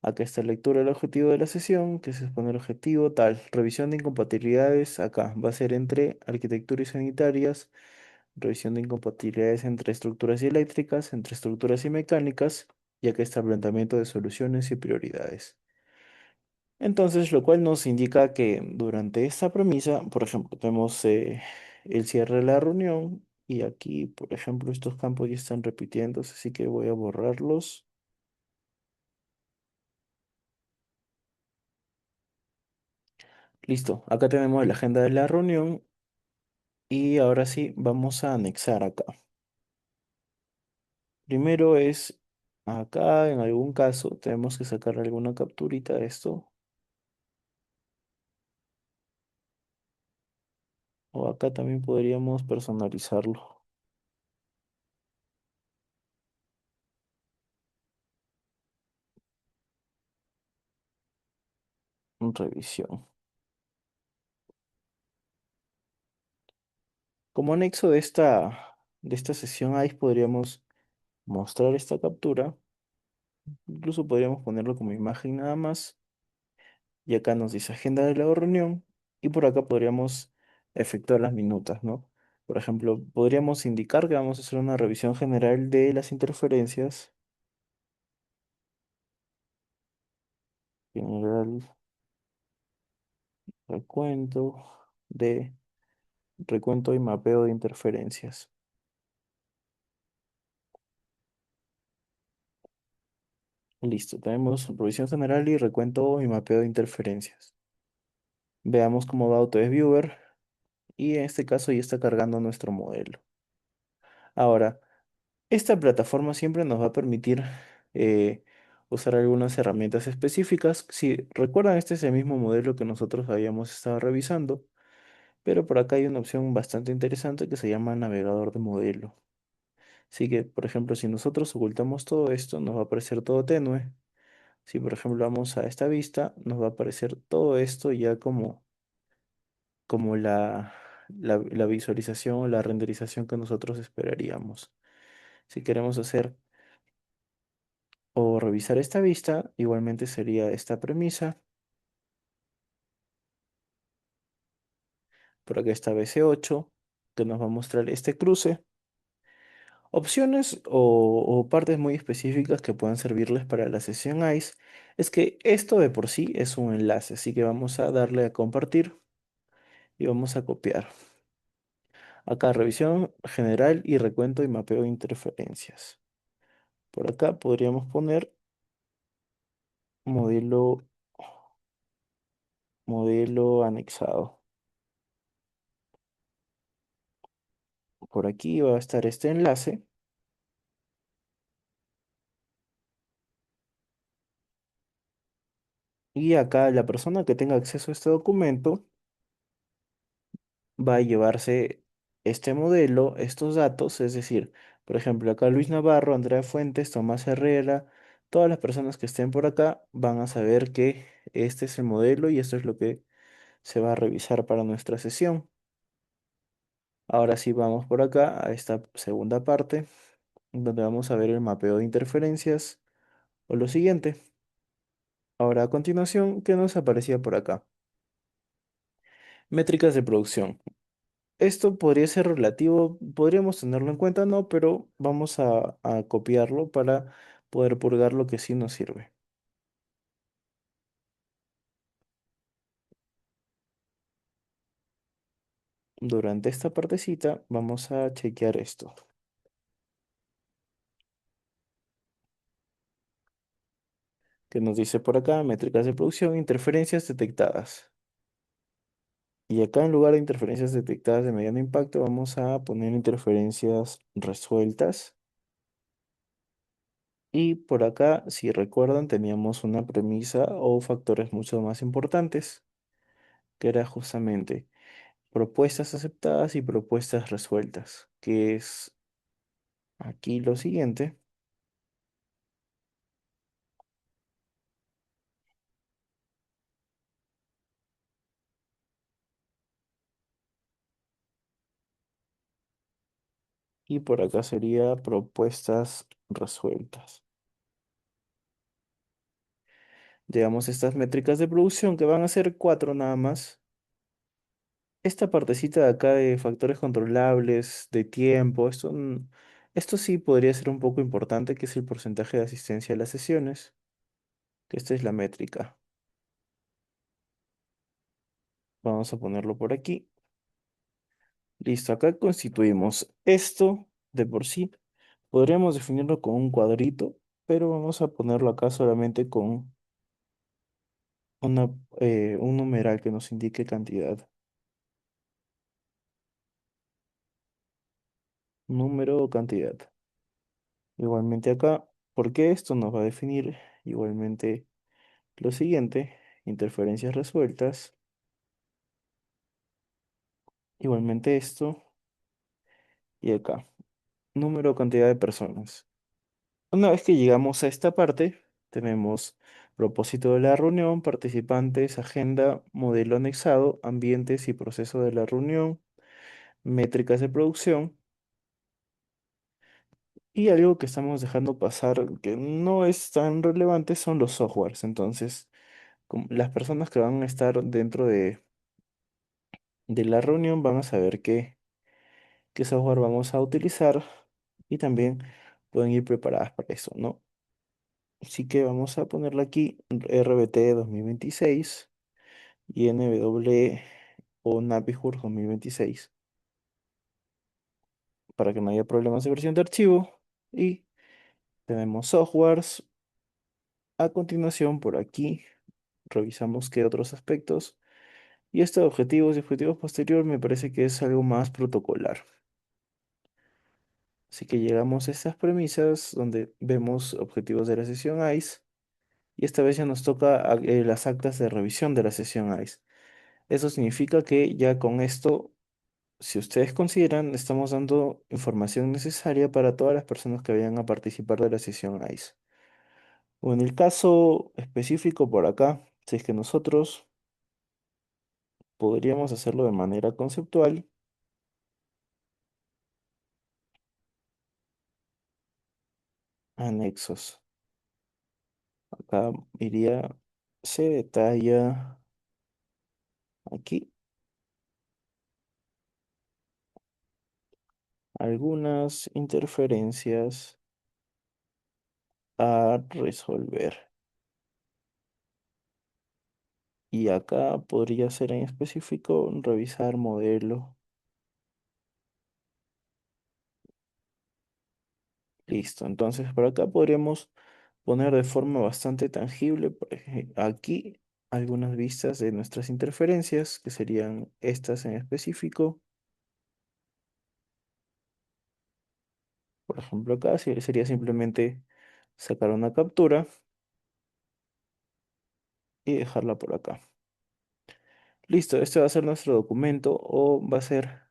S2: Acá está lectura del objetivo de la sesión, que se expone el objetivo, tal. Revisión de incompatibilidades, acá va a ser entre arquitectura y sanitarias. Revisión de incompatibilidades entre estructuras y eléctricas, entre estructuras y mecánicas. Y acá está planteamiento de soluciones y prioridades. Entonces, lo cual nos indica que durante esta premisa, por ejemplo, tenemos el cierre de la reunión y aquí, por ejemplo, estos campos ya están repitiéndose, así que voy a borrarlos. Listo, acá tenemos la agenda de la reunión y ahora sí vamos a anexar acá. Primero es acá, en algún caso, tenemos que sacar alguna capturita de esto. O acá también podríamos personalizarlo. Revisión. Como anexo de esta sesión ICE podríamos mostrar esta captura. Incluso podríamos ponerlo como imagen nada más. Y acá nos dice agenda de la reunión. Y por acá podríamos efectuar las minutas, ¿no? Por ejemplo, podríamos indicar que vamos a hacer una revisión general de las interferencias. General recuento de recuento y mapeo de interferencias. Listo, tenemos revisión general y recuento y mapeo de interferencias. Veamos cómo va Autodesk Viewer y en este caso ya está cargando nuestro modelo. Ahora, esta plataforma siempre nos va a permitir eh, usar algunas herramientas específicas. Si recuerdan, este es el mismo modelo que nosotros habíamos estado revisando, pero por acá hay una opción bastante interesante que se llama navegador de modelo. Así que, por ejemplo, si nosotros ocultamos todo esto, nos va a aparecer todo tenue. Si, por ejemplo, vamos a esta vista, nos va a aparecer todo esto ya como la visualización o la renderización que nosotros esperaríamos. Si queremos hacer o revisar esta vista, igualmente sería esta premisa. Por acá está BC8, que nos va a mostrar este cruce. Opciones o partes muy específicas que puedan servirles para la sesión ICE es que esto de por sí es un enlace, así que vamos a darle a compartir y vamos a copiar. Acá revisión general y recuento y mapeo de interferencias. Por acá podríamos poner modelo, modelo anexado. Por aquí va a estar este enlace. Y acá la persona que tenga acceso a este documento va a llevarse este modelo, estos datos, es decir, por ejemplo, acá Luis Navarro, Andrea Fuentes, Tomás Herrera, todas las personas que estén por acá van a saber que este es el modelo y esto es lo que se va a revisar para nuestra sesión. Ahora sí vamos por acá a esta segunda parte, donde vamos a ver el mapeo de interferencias o lo siguiente. Ahora a continuación, ¿qué nos aparecía por acá? Métricas de producción. Esto podría ser relativo, podríamos tenerlo en cuenta, no, pero vamos a copiarlo para poder purgar lo que sí nos sirve. Durante esta partecita vamos a chequear esto, que nos dice por acá, métricas de producción, interferencias detectadas. Y acá en lugar de interferencias detectadas de mediano impacto, vamos a poner interferencias resueltas. Y por acá, si recuerdan, teníamos una premisa o factores mucho más importantes, que era justamente propuestas aceptadas y propuestas resueltas, que es aquí lo siguiente. Y por acá sería propuestas resueltas. Llegamos a estas métricas de producción que van a ser 4 nada más. Esta partecita de acá de factores controlables, de tiempo, esto sí podría ser un poco importante, que es el porcentaje de asistencia a las sesiones, que esta es la métrica. Vamos a ponerlo por aquí. Listo, acá constituimos esto de por sí. Podríamos definirlo con un cuadrito, pero vamos a ponerlo acá solamente con una, un numeral que nos indique cantidad. Número o cantidad. Igualmente acá, porque esto nos va a definir igualmente lo siguiente, interferencias resueltas. Igualmente esto y acá, número o cantidad de personas. Una vez que llegamos a esta parte, tenemos propósito de la reunión, participantes, agenda, modelo anexado, ambientes y proceso de la reunión, métricas de producción y algo que estamos dejando pasar que no es tan relevante son los softwares. Entonces, las personas que van a estar dentro de la reunión van a saber qué software vamos a utilizar y también pueden ir preparadas para eso, ¿no? Así que vamos a ponerle aquí RBT 2026 y NW o Navigur 2026 para que no haya problemas de versión de archivo. Y tenemos softwares. A continuación, por aquí, revisamos qué otros aspectos. Y este de objetivos y objetivos posterior me parece que es algo más protocolar. Así que llegamos a estas premisas donde vemos objetivos de la sesión ICE. Y esta vez ya nos toca las actas de revisión de la sesión ICE. Eso significa que ya con esto, si ustedes consideran, estamos dando información necesaria para todas las personas que vayan a participar de la sesión ICE. O en el caso específico por acá, si es que nosotros podríamos hacerlo de manera conceptual, anexos. Acá iría, se detalla aquí algunas interferencias a resolver. Y acá podría ser en específico revisar modelo. Listo. Entonces por acá podríamos poner de forma bastante tangible aquí algunas vistas de nuestras interferencias, que serían estas en específico. Por ejemplo, acá sería simplemente sacar una captura y dejarla por acá. Listo, este va a ser nuestro documento o va a ser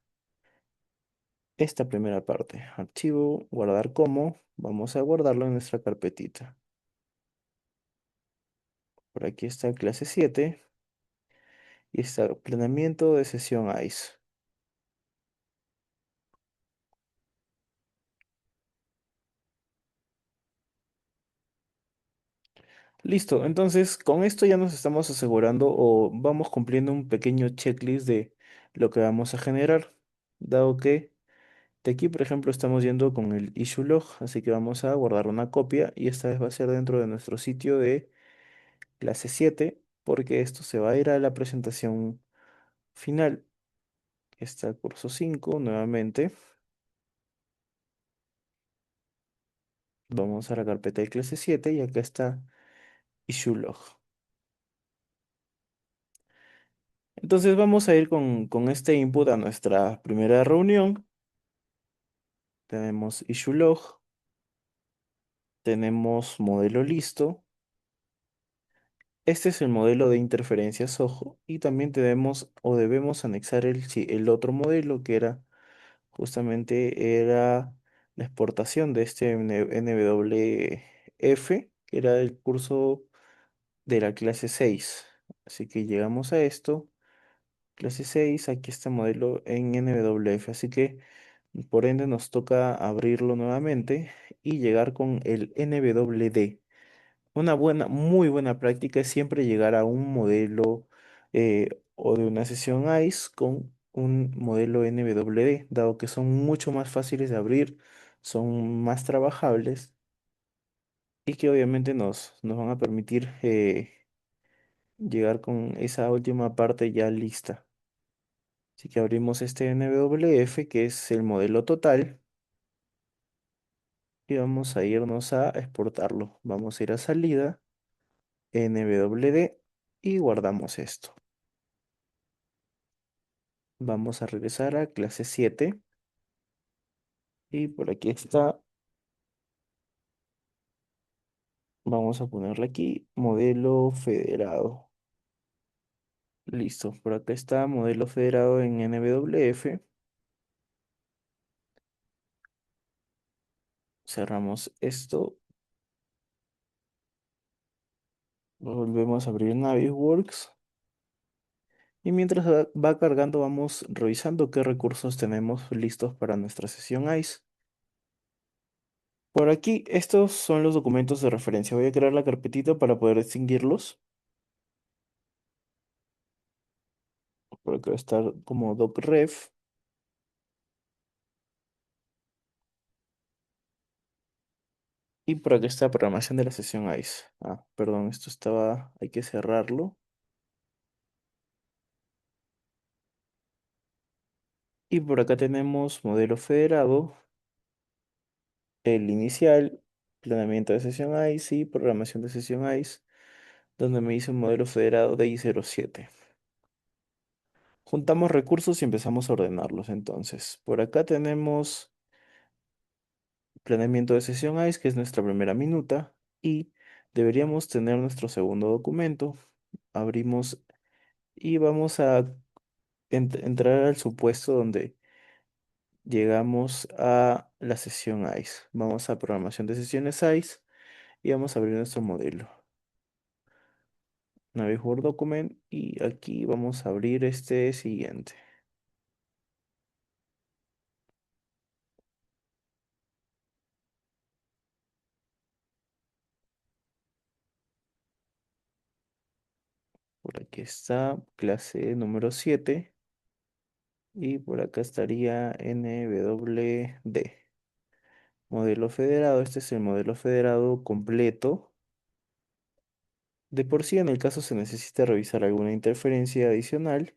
S2: esta primera parte. Archivo, guardar como. Vamos a guardarlo en nuestra carpetita. Por aquí está clase 7 y está planeamiento de sesión ICE. Listo, entonces con esto ya nos estamos asegurando o vamos cumpliendo un pequeño checklist de lo que vamos a generar, dado que de aquí, por ejemplo, estamos yendo con el issue log, así que vamos a guardar una copia y esta vez va a ser dentro de nuestro sitio de clase 7, porque esto se va a ir a la presentación final. Está el curso 5 nuevamente. Vamos a la carpeta de clase 7 y acá está issue log. Entonces vamos a ir con este input a nuestra primera reunión. Tenemos issue log, tenemos modelo listo. Este es el modelo de interferencias, ojo, y también tenemos o debemos anexar el otro modelo que era justamente la exportación de este NWF, que era el curso de la clase 6. Así que llegamos a esto, clase 6, aquí está modelo en NWF, así que por ende nos toca abrirlo nuevamente y llegar con el NWD. Una buena, muy buena práctica es siempre llegar a un modelo o de una sesión ICE con un modelo NWD, dado que son mucho más fáciles de abrir, son más trabajables y que obviamente nos van a permitir llegar con esa última parte ya lista. Así que abrimos este NWF, que es el modelo total, y vamos a irnos a exportarlo. Vamos a ir a salida, NWD, y guardamos esto. Vamos a regresar a clase 7, y por aquí está. Vamos a ponerle aquí modelo federado. Listo, por acá está modelo federado en NWF. Cerramos esto. Volvemos a abrir Navisworks. Y mientras va cargando, vamos revisando qué recursos tenemos listos para nuestra sesión ICE. Por aquí, estos son los documentos de referencia. Voy a crear la carpetita para poder distinguirlos. Por acá va a estar como docref. Y por acá está programación de la sesión ICE. Ah, perdón, esto estaba, hay que cerrarlo. Y por acá tenemos modelo federado, el inicial, planeamiento de sesión ICE y programación de sesión ICE, donde me hice un modelo federado de I07. Juntamos recursos y empezamos a ordenarlos entonces. Por acá tenemos planeamiento de sesión ICE, que es nuestra primera minuta, y deberíamos tener nuestro segundo documento. Abrimos y vamos a entrar al supuesto donde llegamos a la sesión ICE. Vamos a programación de sesiones ICE y vamos a abrir nuestro modelo. Navis Word Document y aquí vamos a abrir este siguiente. Por aquí está clase número 7 y por acá estaría NWD. Modelo federado, este es el modelo federado completo. De por sí, en el caso se necesita revisar alguna interferencia adicional.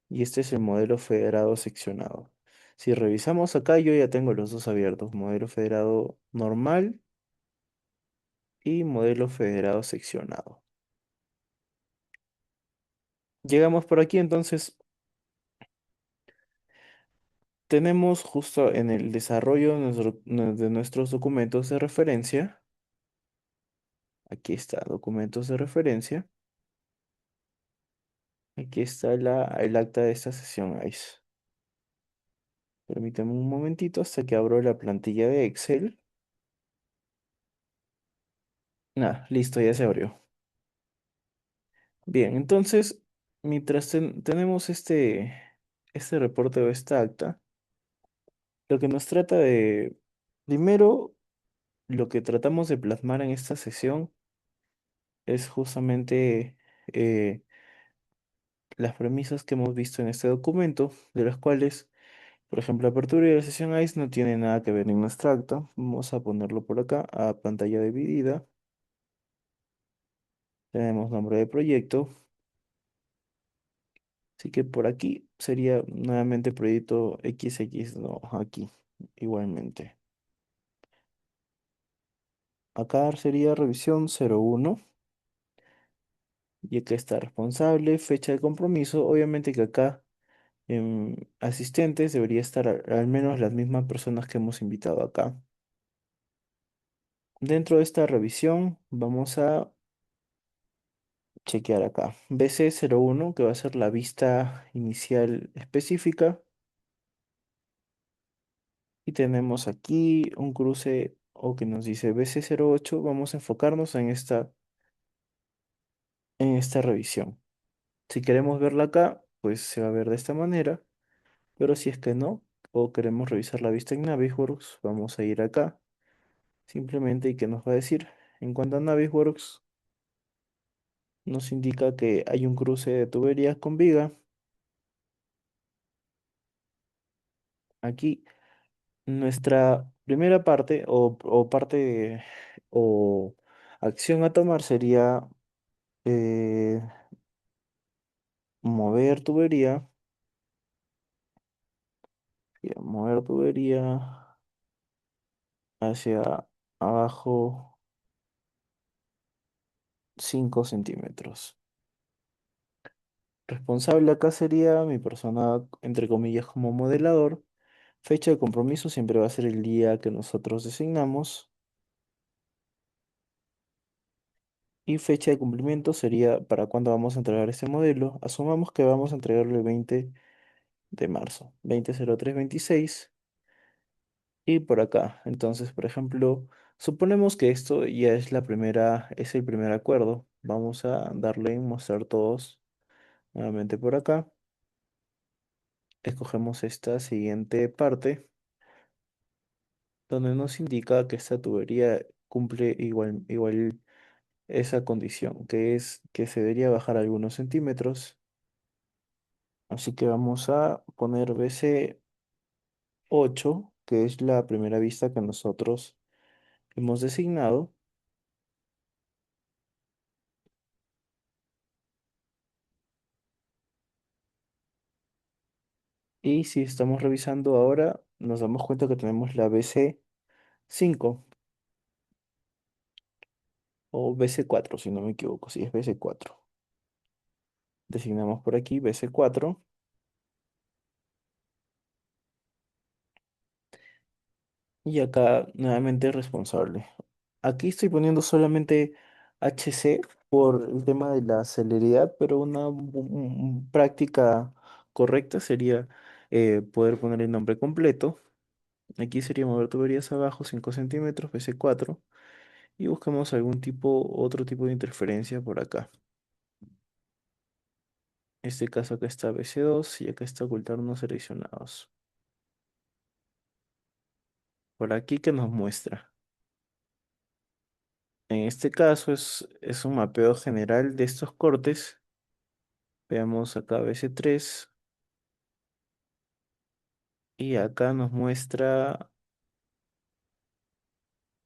S2: Y este es el modelo federado seccionado. Si revisamos acá, yo ya tengo los dos abiertos. Modelo federado normal y modelo federado seccionado. Llegamos por aquí, entonces tenemos justo en el desarrollo de nuestros documentos de referencia. Aquí está, documentos de referencia. Aquí está el acta de esta sesión ICE. Permítame un momentito hasta que abro la plantilla de Excel. Listo, ya se abrió. Bien, entonces, mientras tenemos este reporte o esta acta, lo que nos trata de, primero, lo que tratamos de plasmar en esta sesión es justamente eh, las premisas que hemos visto en este documento, de las cuales, por ejemplo, apertura de la sesión ICE no tiene nada que ver en nuestra acta. Vamos a ponerlo por acá, a pantalla dividida. Tenemos nombre de proyecto. Así que por aquí sería nuevamente proyecto XX, no, aquí, igualmente. Acá sería revisión 01. Y acá está responsable, fecha de compromiso. Obviamente que acá en asistentes debería estar al menos las mismas personas que hemos invitado acá. Dentro de esta revisión vamos a chequear acá. BC01, que va a ser la vista inicial específica. Y tenemos aquí un cruce o que nos dice BC08. Vamos a enfocarnos en esta revisión. Si queremos verla acá, pues se va a ver de esta manera. Pero si es que no, o queremos revisar la vista en Navisworks, vamos a ir acá. Simplemente y que nos va a decir. En cuanto a Navisworks, nos indica que hay un cruce de tuberías con viga. Aquí nuestra primera parte o acción a tomar sería eh, mover tubería, mover tubería hacia abajo 5 centímetros. Responsable acá sería mi persona, entre comillas, como modelador. Fecha de compromiso siempre va a ser el día que nosotros designamos. Y fecha de cumplimiento sería para cuándo vamos a entregar este modelo. Asumamos que vamos a entregarlo el 20 de marzo, 20-03-26. Y por acá. Entonces, por ejemplo, suponemos que esto ya es es el primer acuerdo. Vamos a darle en mostrar todos nuevamente por acá. Escogemos esta siguiente parte donde nos indica que esta tubería cumple igual esa condición, que es que se debería bajar algunos centímetros. Así que vamos a poner BC8, que es la primera vista que nosotros hemos designado. Y si estamos revisando ahora, nos damos cuenta que tenemos la BC5 o BC4, si no me equivoco, si es BC4. Designamos por aquí BC4 y acá nuevamente responsable. Aquí estoy poniendo solamente HC por el tema de la celeridad, pero una práctica correcta sería poder poner el nombre completo. Aquí sería mover tuberías abajo 5 centímetros, BC4, y buscamos otro tipo de interferencia por acá. En este caso acá está BC2 y acá está ocultar no seleccionados. Por aquí que nos muestra. En este caso es un mapeo general de estos cortes. Veamos acá BC3 y acá nos muestra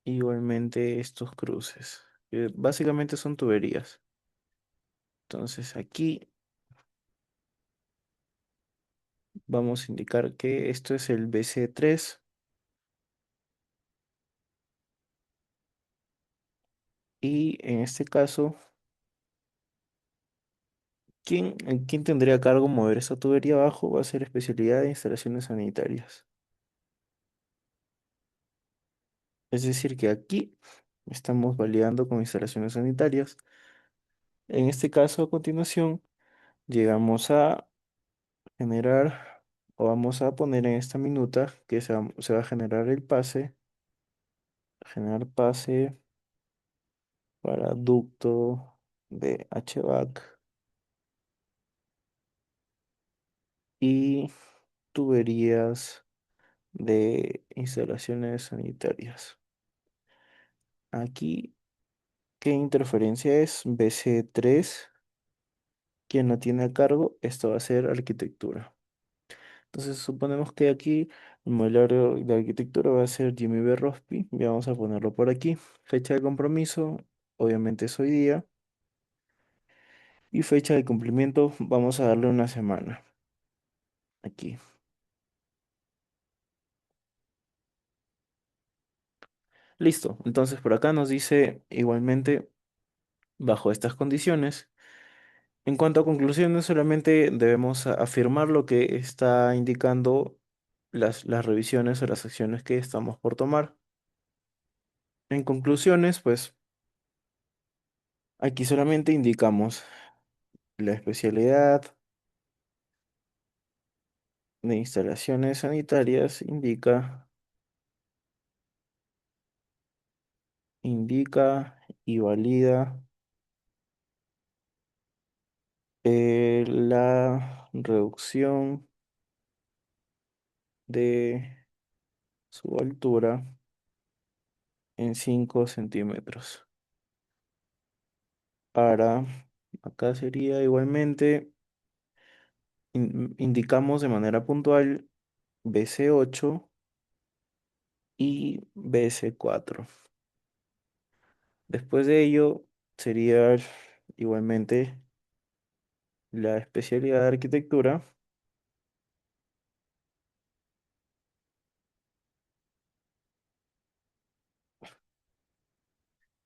S2: igualmente estos cruces, que básicamente son tuberías. Entonces aquí vamos a indicar que esto es el BC3 y en este caso, ¿quién tendría a cargo mover esta tubería abajo? Va a ser especialidad de instalaciones sanitarias. Es decir, que aquí estamos validando con instalaciones sanitarias. En este caso, a continuación, llegamos a generar o vamos a poner en esta minuta que se va a generar el pase, generar pase para ducto de HVAC y tuberías de instalaciones sanitarias. Aquí, ¿qué interferencia es? BC3. Quien no tiene a cargo, esto va a ser arquitectura. Entonces suponemos que aquí el modelario de arquitectura va a ser Jimmy B. Rospi. Y vamos a ponerlo por aquí. Fecha de compromiso, obviamente es hoy día. Y fecha de cumplimiento, vamos a darle una semana. Aquí. Listo. Entonces por acá nos dice igualmente, bajo estas condiciones. En cuanto a conclusiones, solamente debemos afirmar lo que está indicando las revisiones o las acciones que estamos por tomar. En conclusiones, pues aquí solamente indicamos la especialidad de instalaciones sanitarias, indica y valida la reducción de su altura en 5 centímetros. Para, acá sería igualmente, indicamos de manera puntual BC8 y BC4. Después de ello sería igualmente la especialidad de arquitectura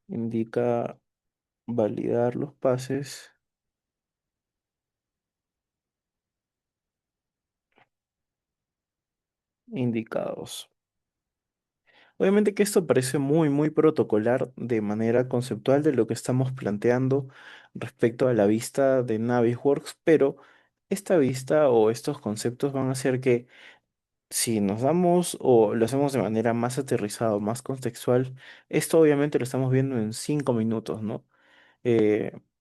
S2: indica validar los pases indicados. Obviamente que esto parece muy protocolar de manera conceptual de lo que estamos planteando respecto a la vista de Navisworks, pero esta vista o estos conceptos van a hacer que si nos damos o lo hacemos de manera más aterrizada o más contextual, esto obviamente lo estamos viendo en 5 minutos, ¿no?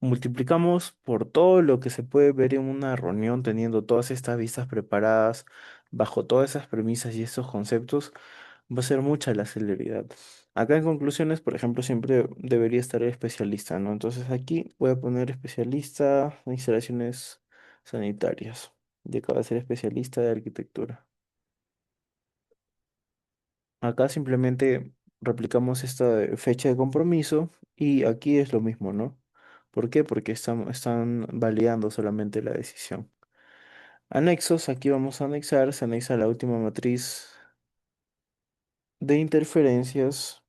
S2: Multiplicamos por todo lo que se puede ver en una reunión teniendo todas estas vistas preparadas bajo todas esas premisas y estos conceptos, va a ser mucha la celeridad. Acá en conclusiones, por ejemplo, siempre debería estar el especialista, ¿no? Entonces aquí voy a poner especialista en instalaciones sanitarias. Y acá va a ser especialista de arquitectura. Acá simplemente replicamos esta fecha de compromiso y aquí es lo mismo, ¿no? ¿Por qué? Porque están validando solamente la decisión. Anexos, aquí vamos a anexar, se anexa la última matriz de interferencias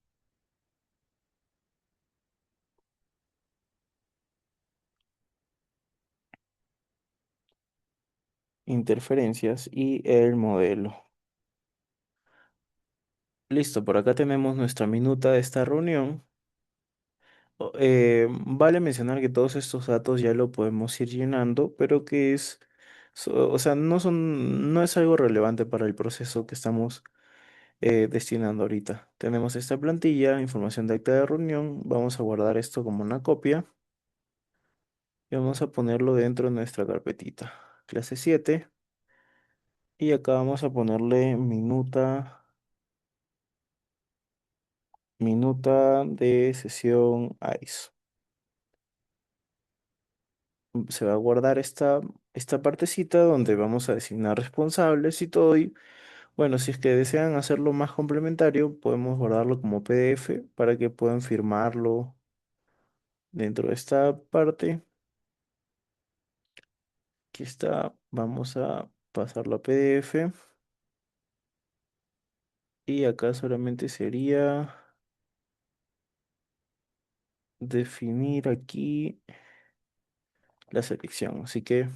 S2: y el modelo. Listo, por acá tenemos nuestra minuta de esta reunión. Vale mencionar que todos estos datos ya lo podemos ir llenando, pero que o sea, no es algo relevante para el proceso que estamos destinando ahorita. Tenemos esta plantilla, información de acta de reunión, vamos a guardar esto como una copia y vamos a ponerlo dentro de nuestra carpetita, clase 7, y acá vamos a ponerle minuta de sesión ICE. Se va a guardar esta partecita donde vamos a designar responsables y todo. Y bueno, si es que desean hacerlo más complementario, podemos guardarlo como PDF para que puedan firmarlo dentro de esta parte. Aquí está, vamos a pasarlo a PDF. Y acá solamente sería definir aquí la selección. Así que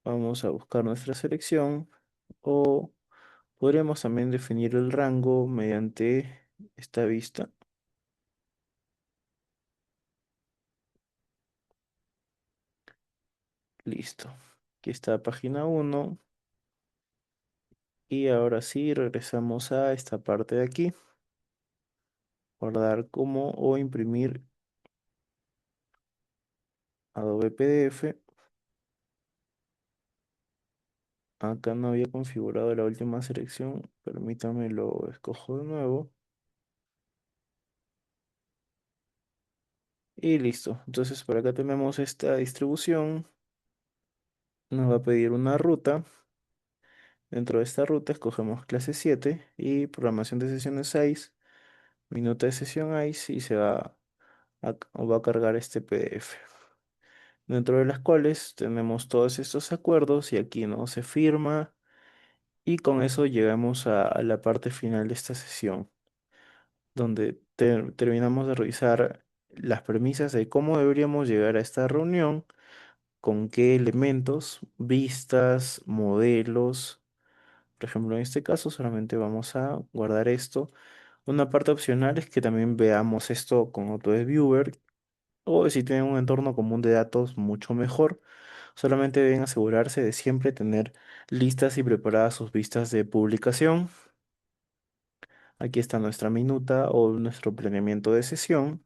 S2: vamos a buscar nuestra selección o podríamos también definir el rango mediante esta vista. Listo. Aquí está página 1. Y ahora sí, regresamos a esta parte de aquí. Guardar como o imprimir Adobe PDF. Acá no había configurado la última selección. Permítame, lo escojo de nuevo. Y listo. Entonces por acá tenemos esta distribución. Nos va a pedir una ruta. Dentro de esta ruta escogemos clase 7 y programación de sesiones 6. Minuta de sesión ICE y va a cargar este PDF. Dentro de las cuales tenemos todos estos acuerdos y aquí no se firma y con eso llegamos a la parte final de esta sesión, donde terminamos de revisar las premisas de cómo deberíamos llegar a esta reunión, con qué elementos, vistas, modelos. Por ejemplo, en este caso solamente vamos a guardar esto. Una parte opcional es que también veamos esto con Autodesk Viewer o si tienen un entorno común de datos mucho mejor. Solamente deben asegurarse de siempre tener listas y preparadas sus vistas de publicación. Aquí está nuestra minuta o nuestro planeamiento de sesión.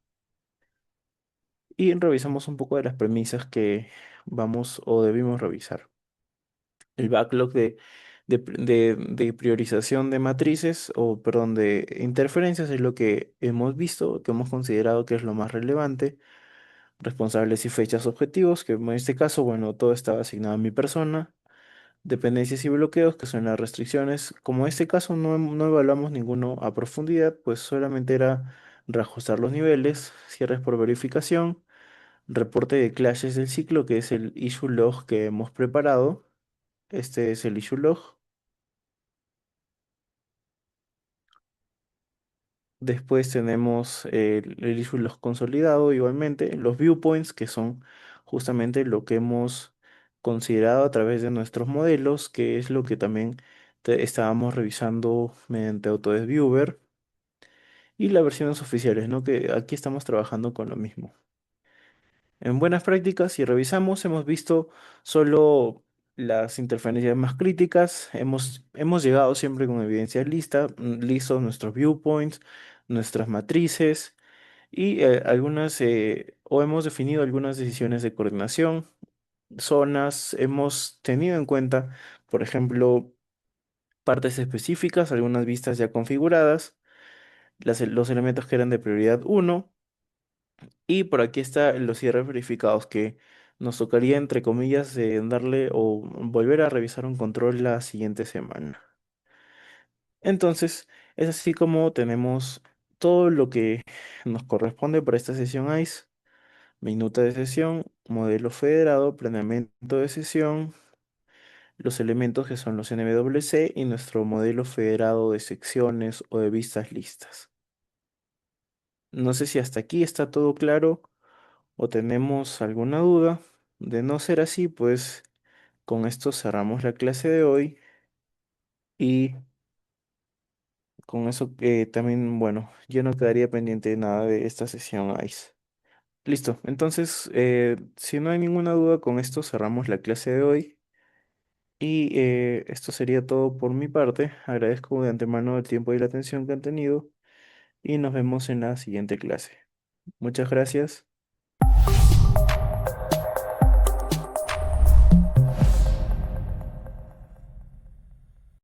S2: Y revisamos un poco de las premisas que vamos o debimos revisar. El backlog de priorización de matrices o, perdón, de interferencias es lo que hemos visto, que hemos considerado que es lo más relevante. Responsables y fechas objetivos, que en este caso, bueno, todo estaba asignado a mi persona. Dependencias y bloqueos, que son las restricciones. Como en este caso no evaluamos ninguno a profundidad, pues solamente era reajustar los niveles, cierres por verificación, reporte de clashes del ciclo, que es el issue log que hemos preparado. Este es el issue log. Después tenemos el issue log consolidado igualmente, los viewpoints, que son justamente lo que hemos considerado a través de nuestros modelos, que es lo que también estábamos revisando mediante Autodesk Viewer, y las versiones oficiales, ¿no? Que aquí estamos trabajando con lo mismo. En buenas prácticas, si revisamos, hemos visto solo las interferencias más críticas. Hemos llegado siempre con evidencias listos, nuestros viewpoints, nuestras matrices y o hemos definido algunas decisiones de coordinación, zonas, hemos tenido en cuenta, por ejemplo, partes específicas, algunas vistas ya configuradas, los elementos que eran de prioridad uno. Y por aquí están los cierres verificados que nos tocaría, entre comillas, darle o volver a revisar un control la siguiente semana. Entonces, es así como tenemos todo lo que nos corresponde para esta sesión ICE: minuta de sesión, modelo federado, planeamiento de sesión, los elementos que son los NWC y nuestro modelo federado de secciones o de vistas listas. No sé si hasta aquí está todo claro o tenemos alguna duda. De no ser así, pues con esto cerramos la clase de hoy y con eso también, bueno, yo no quedaría pendiente de nada de esta sesión ICE. Listo, entonces, si no hay ninguna duda, con esto cerramos la clase de hoy y esto sería todo por mi parte. Agradezco de antemano el tiempo y la atención que han tenido y nos vemos en la siguiente clase. Muchas gracias.